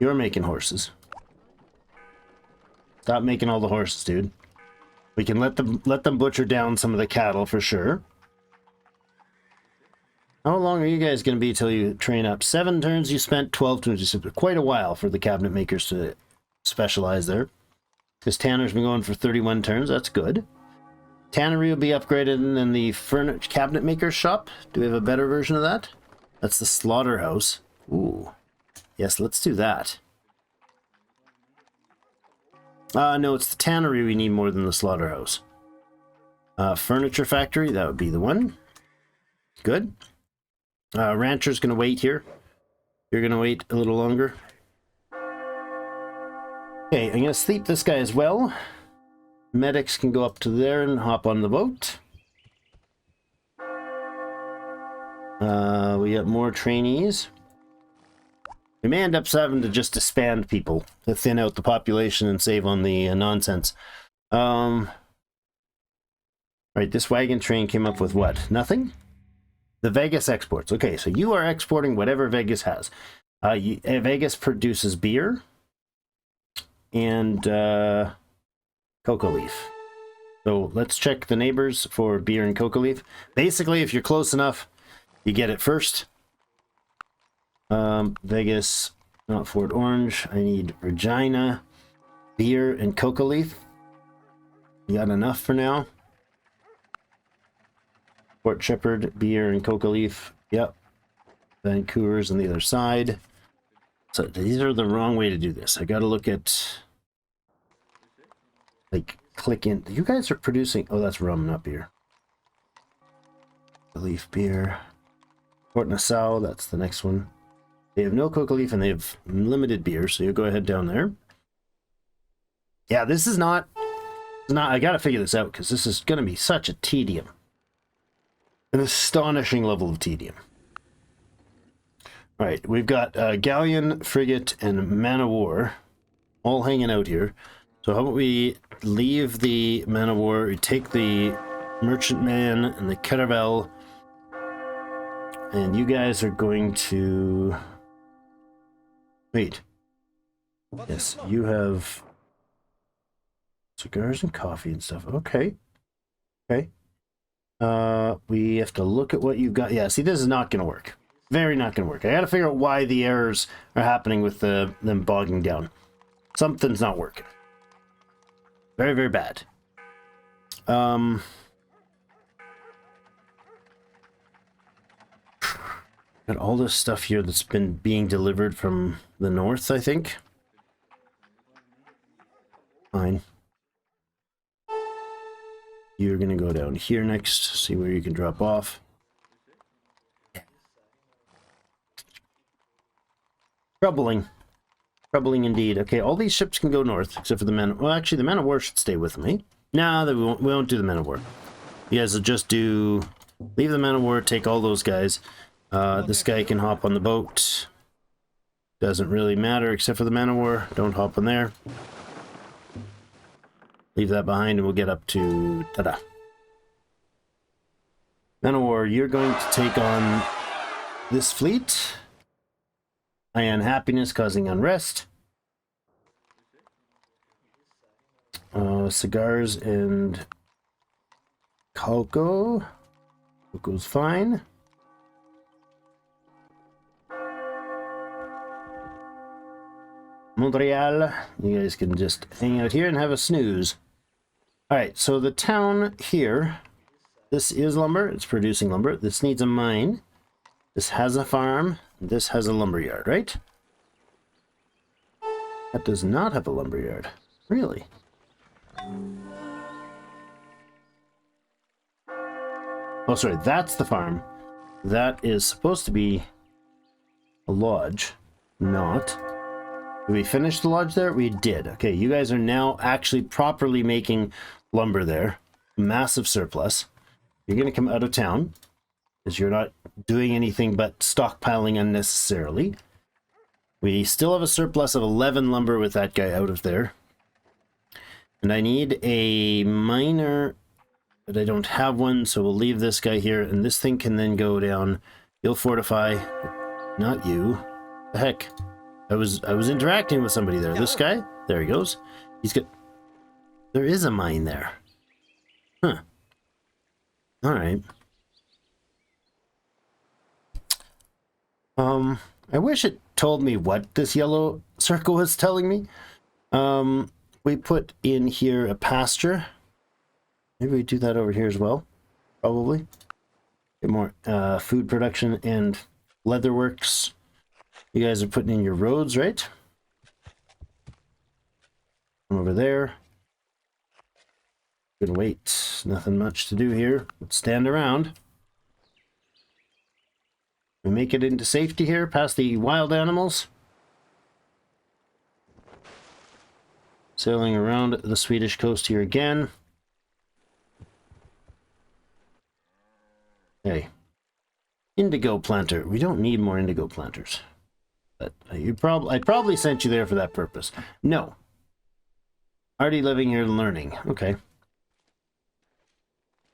You're making horses. Stop making all the horses, dude. We can let them butcher down some of the cattle for sure. How long are you guys going to be till you train up? 7 turns you spent, 12 turns you spent. Quite a while for the cabinet makers to specialize there. Because Tanner's been going for 31 turns. That's good. Tannery will be upgraded, and then the furniture cabinet maker's shop. Do we have a better version of that? That's the slaughterhouse. Ooh. Yes, let's do that. No, it's the tannery we need more than the slaughterhouse. Furniture factory, that would be the one. Good. Rancher's going to wait here. You're going to wait a little longer. Okay, I'm going to sleep this guy as well. Medics can go up to there and hop on the boat. We got more trainees. We may end up having to just disband people to thin out the population and save on the nonsense. Right, this wagon train came up with what? Nothing? The Vegas exports. Okay, so you are exporting whatever Vegas has. Vegas produces beer and cocoa leaf. So let's check the neighbors for beer and cocoa leaf. Basically, if you're close enough, you get it first. Vegas, not Fort Orange. I need Regina, beer, and coca leaf. You got enough for now? Port Shepherd, beer, and coca leaf. Yep. Vancouver's on the other side. So these are the wrong way to do this. I gotta look at, like, click in. You guys are producing, oh, that's rum, not beer. Leaf beer. Port Nassau, that's the next one. They have no coca leaf and they have limited beer, so you go ahead down there. Yeah, this is not, I gotta figure this out because this is gonna be such a tedium. An astonishing level of tedium. All right, we've got galleon, frigate, and man of war all hanging out here. So how about we leave the man of war, we take the merchantman and the caravel, and you guys are going to... Wait. Yes, you have cigars and coffee and stuff. Okay. Okay. We have to look at what you've got. Yeah, see, this is not going to work. Very not going to work. I got to figure out why the errors are happening with them bogging down. Something's not working. Very, very bad. Got all this stuff here that's been being delivered from the north, I think. Fine. You're going to go down here next, see where you can drop off. Troubling. Troubling indeed. Okay, all these ships can go north, except for the men. Well, actually, the man of war should stay with me. No, we won't do the man of war. You guys will just do... Leave the man of war, take all those guys. This guy can hop on the boat. Doesn't really matter, except for the man of war. Don't hop on there. Leave that behind and we'll get up to... Ta-da. Man of war, you're going to take on this fleet. Unhappiness causing unrest. Cigars and cocoa. Cocoa's fine. Montreal, you guys can just hang out here and have a snooze. Alright, so the town here, this is lumber, it's producing lumber. This needs a mine. This has a farm. This has a lumber yard, right? That does not have a lumber yard. Really? Oh, sorry, that's the farm. That is supposed to be a lodge. Not. Did we finish the lodge there? We did. Okay, you guys are now actually properly making lumber there. Massive surplus. You're going to come out of town, because you're not doing anything but stockpiling unnecessarily. We still have a surplus of 11 lumber with that guy out of there. And I need a miner, but I don't have one, so we'll leave this guy here, and this thing can then go down. You'll fortify. Not you. The heck? I was interacting with somebody there. This guy? There he goes. He's got... There is a mine there. Huh. Alright. I wish it told me what this yellow circle was telling me. We put in here a pasture. Maybe we do that over here as well. Probably. Get more food production and leatherworks. You guys are putting in your roads, right? Come over there. Gonna wait. Nothing much to do here. Let's stand around. We make it into safety here, past the wild animals. Sailing around the Swedish coast here again. Hey. Indigo planter. We don't need more indigo planters. But I probably sent you there for that purpose. No. Already living here learning. Okay.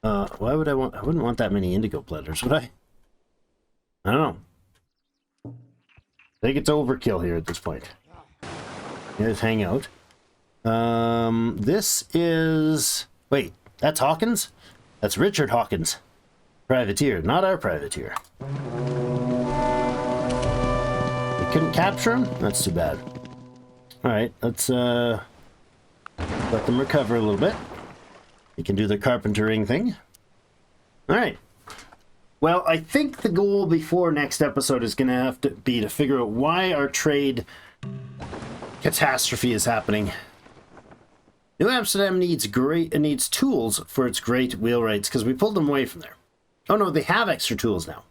Why would I wouldn't want that many indigo planters, would I? I don't know. I think it's overkill here at this point. Let's hang out. This is... Wait, that's Hawkins? That's Richard Hawkins. Privateer, not our privateer. couldn't capture them? That's too bad. Alright, let's let them recover a little bit. They can do their carpentering thing. Alright. Well, I think the goal before next episode is going to have to be to figure out why our trade catastrophe is happening. New Amsterdam needs tools for its great wheelwrights, because we pulled them away from there. Oh no, they have extra tools now.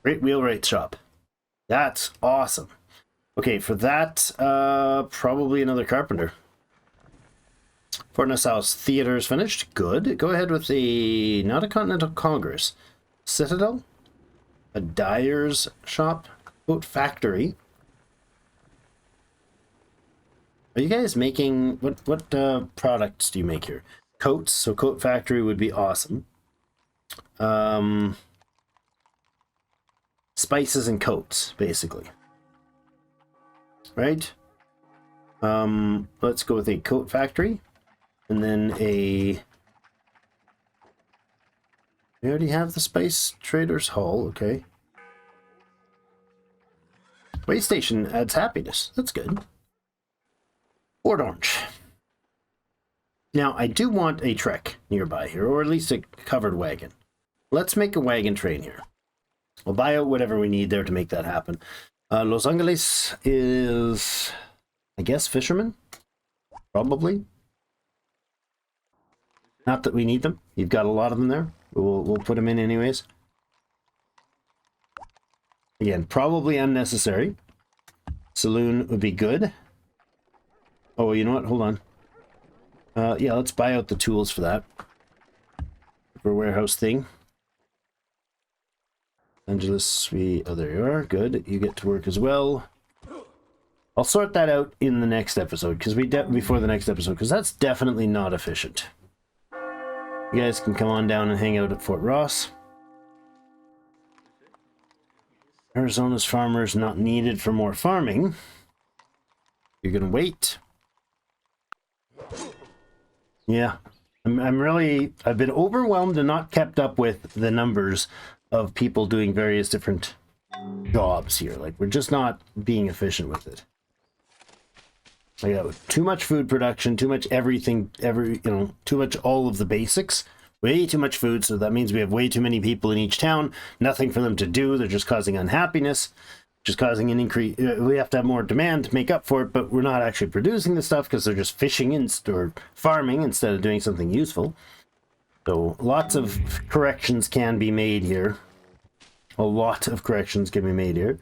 Great wheelwright shop. That's awesome. Okay, for that, probably another carpenter. Fort Nassau's theater is finished. Good. Go ahead with the, not a Continental Congress. Citadel? A dyer's shop? Coat factory? Are you guys making, what products do you make here? Coats, so coat factory would be awesome. Spices and coats, basically. Right? Let's go with a coat factory. And then a... We already have the Spice Traders Hall, okay. Way station adds happiness. That's good. Fort Orange. Now, I do want a trek nearby here, or at least a covered wagon. Let's make a wagon train here. We'll buy out whatever we need there to make that happen. Los Angeles is, I guess, fishermen? Probably. Not that we need them. You've got a lot of them there. We'll put them in anyways. Again, probably unnecessary. Saloon would be good. Oh, you know what? Hold on. Yeah, let's buy out the tools for that. For a warehouse thing. Angeles, oh, there you are. Good. You get to work as well. I'll sort that out in the next episode, because before the next episode, because that's definitely not efficient. You guys can come on down and hang out at Fort Ross. Arizona's farmers not needed for more farming. You're gonna wait. Yeah, I've been overwhelmed and not kept up with the numbers of people doing various different jobs here. Like, we're just not being efficient with it. I got too much food production, too much everything, too much all of the basics. Way too much food, so that means we have way too many people in each town. Nothing for them to do. They're just causing unhappiness, just causing an increase. We have to have more demand to make up for it, but we're not actually producing the stuff because they're just fishing or farming instead of doing something useful. So lots of corrections can be made here. A lot of corrections can be made here.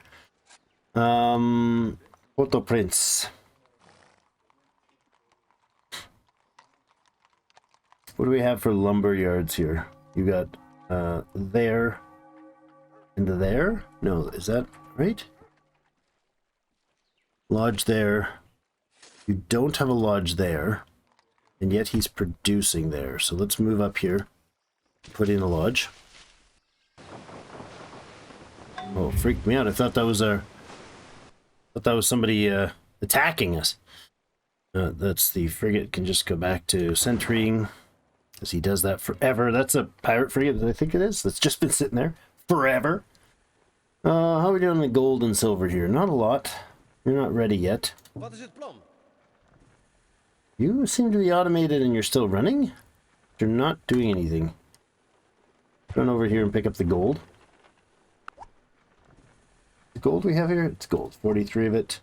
Port-au-Prince. What do we have for lumber yards here? You got there and there? No, is that right? Lodge there. You don't have a lodge there. And yet he's producing there. So let's move up here. Put in a lodge. Oh, freaked me out. I thought that was somebody attacking us. That's the frigate can just go back to centering. Because he does that forever. That's a pirate frigate, I think it is. That's just been sitting there forever. How are we doing on the gold and silver here? Not a lot. You're not ready yet. You seem to be automated and you're still running? You're not doing anything. Run over here and pick up the gold. The gold we have here? It's gold. 43 of it.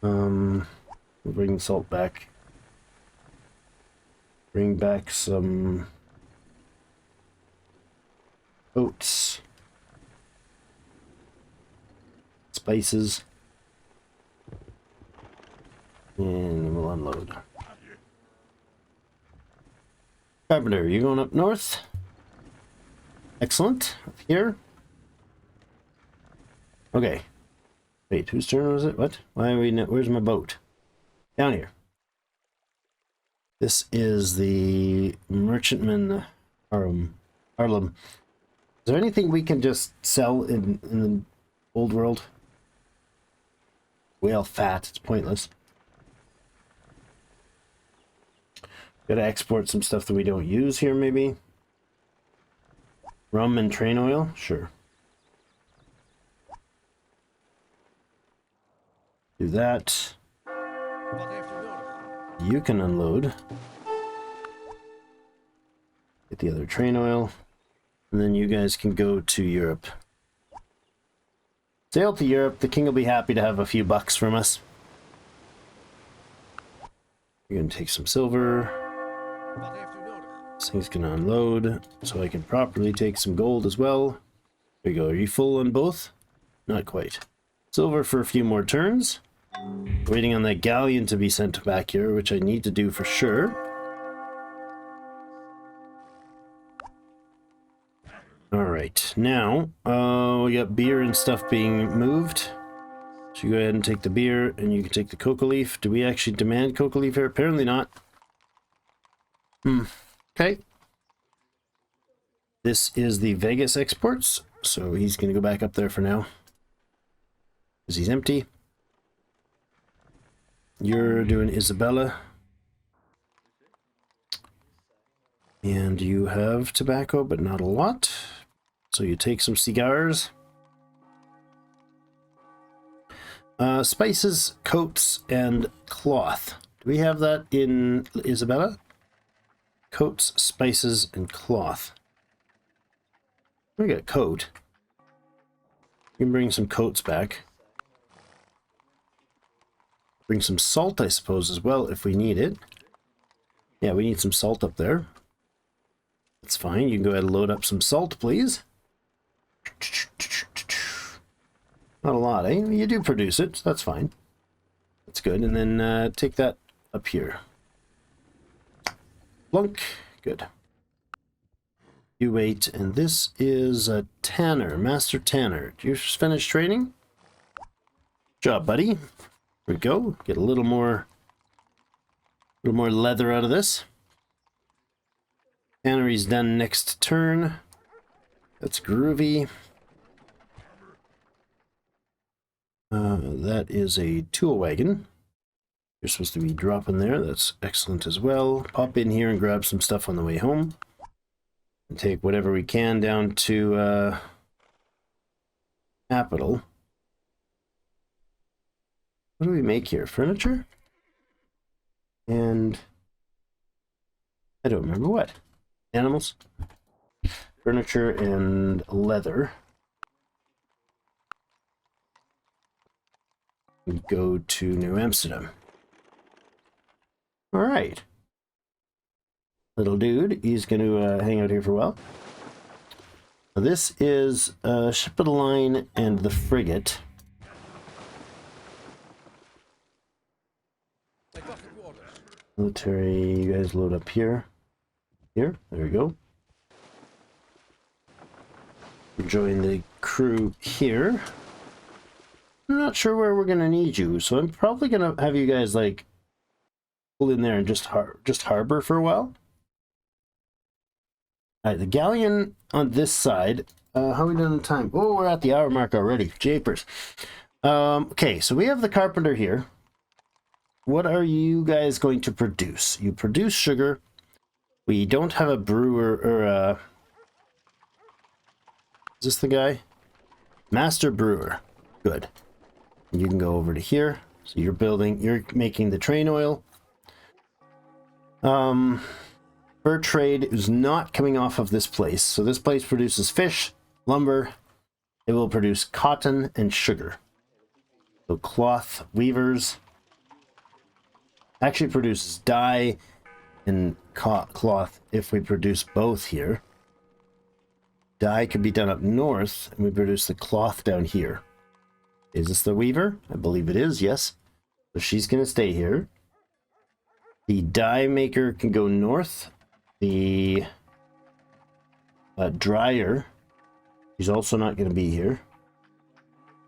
We'll bring the salt back. Bring back some oats, spices, and we'll unload. Carpenter, you going up north? Excellent. Up here. Okay. Wait, whose turn was it? What? Why are we? Where's my boat? Down here. This is the Merchantman Harlem. Is there anything we can just sell in the old world? Whale fat, it's pointless. Gotta export some stuff that we don't use here, maybe. Rum and train oil? Sure. Do that. You can unload. Get the other train oil. And then you guys can go to Europe. Sail to Europe. The king will be happy to have a few bucks from us. You're going to take some silver. This thing's going to unload so I can properly take some gold as well. There you go. Are you full on both? Not quite. Silver for a few more turns. Waiting on that galleon to be sent back here, which I need to do for sure. Alright, now we got beer and stuff being moved. So you go ahead and take the beer, and you can take the cocoa leaf. Do we actually demand cocoa leaf here? Apparently not. Okay. This is the Vegas exports, so he's going to go back up there for now. Because he's empty. You're doing Isabella. And you have tobacco, but not a lot. So you take some cigars. Spices, coats, and cloth. Do we have that in Isabella? Coats, spices, and cloth. We got a coat. We can bring some coats back. Bring some salt, I suppose, as well, if we need it. Yeah, we need some salt up there. That's fine. You can go ahead and load up some salt, please. Not a lot, eh? You do produce it, so that's fine. That's good. And then take that up here. Blunk. Good. You wait. And this is a tanner, master tanner. Did you finish training? Good job, buddy. Here we go. Get a little more leather out of this. Tannery's done next turn. That's groovy. That is a tool wagon. You're supposed to be dropping there. That's excellent as well. Pop in here and grab some stuff on the way home. And take whatever we can down to capital. What do we make here? Furniture? And I don't remember what. Animals? Furniture and leather. We go to New Amsterdam. All right. Little dude, he's going to hang out here for a while. Now this is Ship of the Line and the Frigate. Military, you guys load up here. Here, there we go. Join the crew here. I'm not sure where we're gonna need you, so I'm probably gonna have you guys like pull in there and just harbor for a while. All right, the galleon on this side. How are we doing in time? Oh, we're at the hour mark already. Japers. Okay, so we have the carpenter here. What are you guys going to produce? You produce sugar. We don't have a brewer or a... Is this the guy? Master brewer. Good. You can go over to here. So you're making the train oil. Fur trade is not coming off of this place. So this place produces fish, lumber. It will produce cotton and sugar. So cloth, weavers. Actually produces dye and cloth if we produce both here. Dye could be done up north, and we produce the cloth down here. Is this the weaver? I believe it is, yes. So she's going to stay here. The dye maker can go north. The dryer, she's also not going to be here.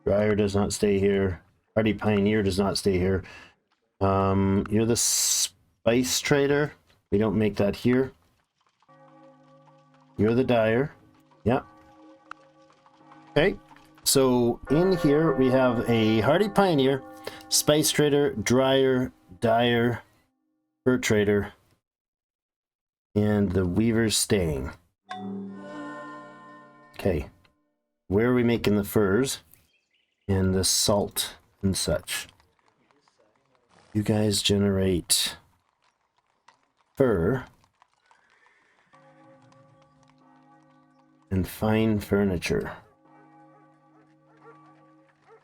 Dryer does not stay here. Hardy Pioneer does not stay here. You're the spice trader. We don't make that here. You're the dyer. Yeah. Okay. So in here we have a Hardy Pioneer, spice trader, dryer, dyer, fur trader, and the weaver's staying. Okay. Where are we making the furs and the salt and such? You guys generate fur and fine furniture.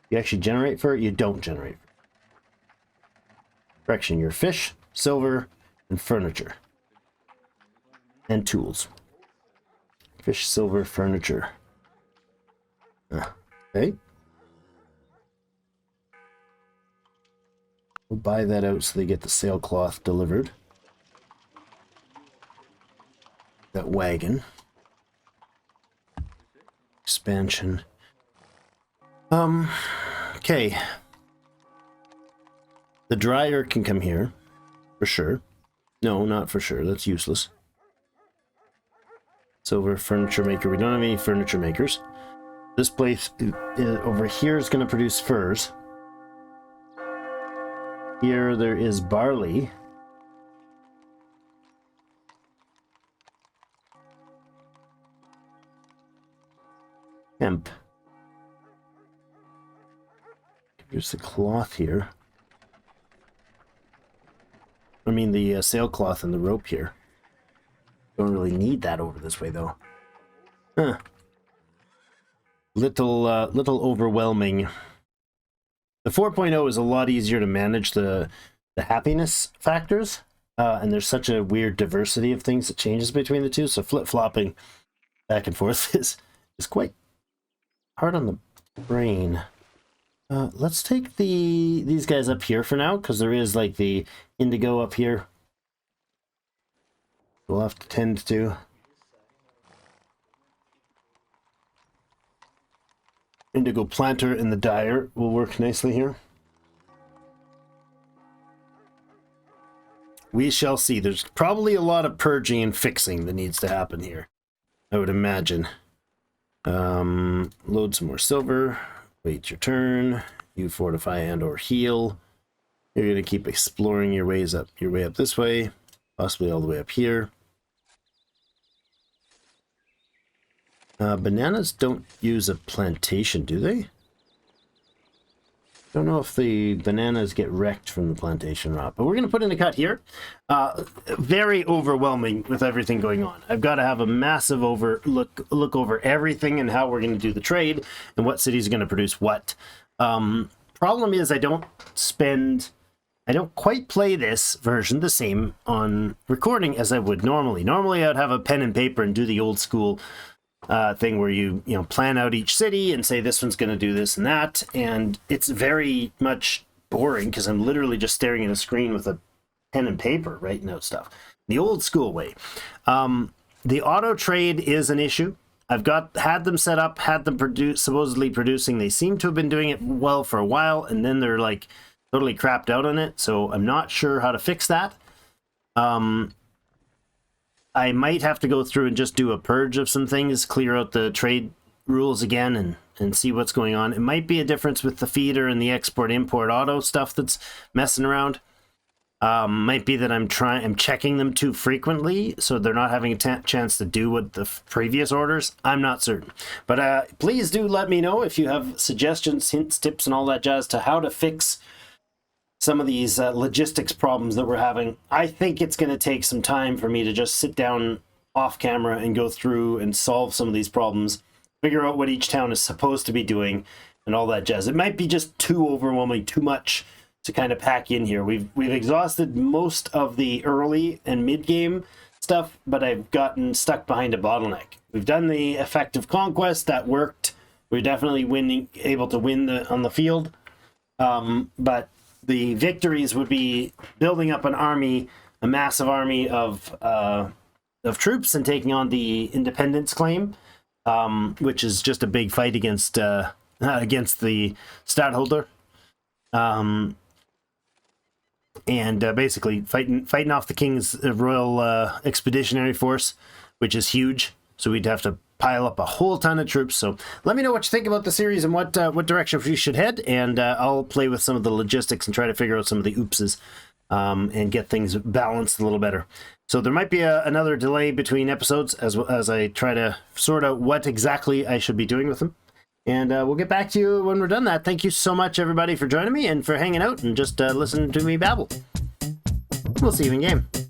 You actually generate fur? You don't generate fur. Correction, you're fish, silver, and furniture. And tools. Fish, silver, furniture. Okay. We'll buy that out so they get the sailcloth delivered. That wagon. Expansion. Okay. The dryer can come here. For sure. No, not for sure. That's useless. Silver furniture maker. We don't have any furniture makers. This place over here is going to produce furs. Here there is barley. Hemp. Here's the cloth here. I mean the sailcloth and the rope here. Don't really need that over this way though. Huh. Little overwhelming. The 4.0 is a lot easier to manage the happiness factors, and there's such a weird diversity of things that changes between the two. So flip-flopping back and forth is quite hard on the brain. Let's take these guys up here for now, because there is like the indigo up here. We'll have to tend to. Indigo planter and the dyer will work nicely here. We shall see. There's probably a lot of purging and fixing that needs to happen here, I would imagine. Load some more silver. Wait your turn. You fortify and or heal. You're going to keep exploring your way up this way, possibly all the way up here. Bananas don't use a plantation, do they? Don't know if the bananas get wrecked from the plantation rot, but we're going to put in a cut here. Very overwhelming with everything going on. I've got to have a massive look over everything and how we're going to do the trade and what cities are going to produce what. Problem is I don't quite play this version the same on recording as I would normally. Normally I'd have a pen and paper and do the old school thing where you plan out each city and say this one's going to do this and that, and it's very much boring because I'm literally just staring at a screen with a pen and paper writing out stuff the old school way. The auto trade is an issue. I've had them set up, had them supposedly producing. They seem to have been doing it well for a while, and then they're like totally crapped out on it, so I'm not sure how to fix that. I might have to go through and just do a purge of some things, clear out the trade rules again and see what's going on. It might be a difference with the feeder and the export-import auto stuff that's messing around. Might be that I'm checking them too frequently, so they're not having a chance to do what the previous orders. I'm not certain. But please do let me know if you have suggestions, hints, tips, and all that jazz to how to fix some of these logistics problems that we're having. I think it's going to take some time for me to just sit down off camera and go through and solve some of these problems, figure out what each town is supposed to be doing and all that jazz. It might be just too overwhelming, too much to kind of pack in here. We've exhausted most of the early and mid-game stuff, but I've gotten stuck behind a bottleneck. We've done the effective conquest. That worked. We're definitely able to win on the field. But the victories would be building up an army, a massive army of troops, and taking on the independence claim, which is just a big fight against the stadtholder, and basically fighting off the king's royal expeditionary force, which is huge. So we'd have to pile up a whole ton of troops. So let me know what you think about the series and what direction we should head, and I'll play with some of the logistics and try to figure out some of the oopses and get things balanced a little better. So there might be another delay between episodes as I try to sort out what exactly I should be doing with them. And we'll get back to you when we're done that. Thank you so much, everybody, for joining me and for hanging out and just listening to me babble. We'll see you in game.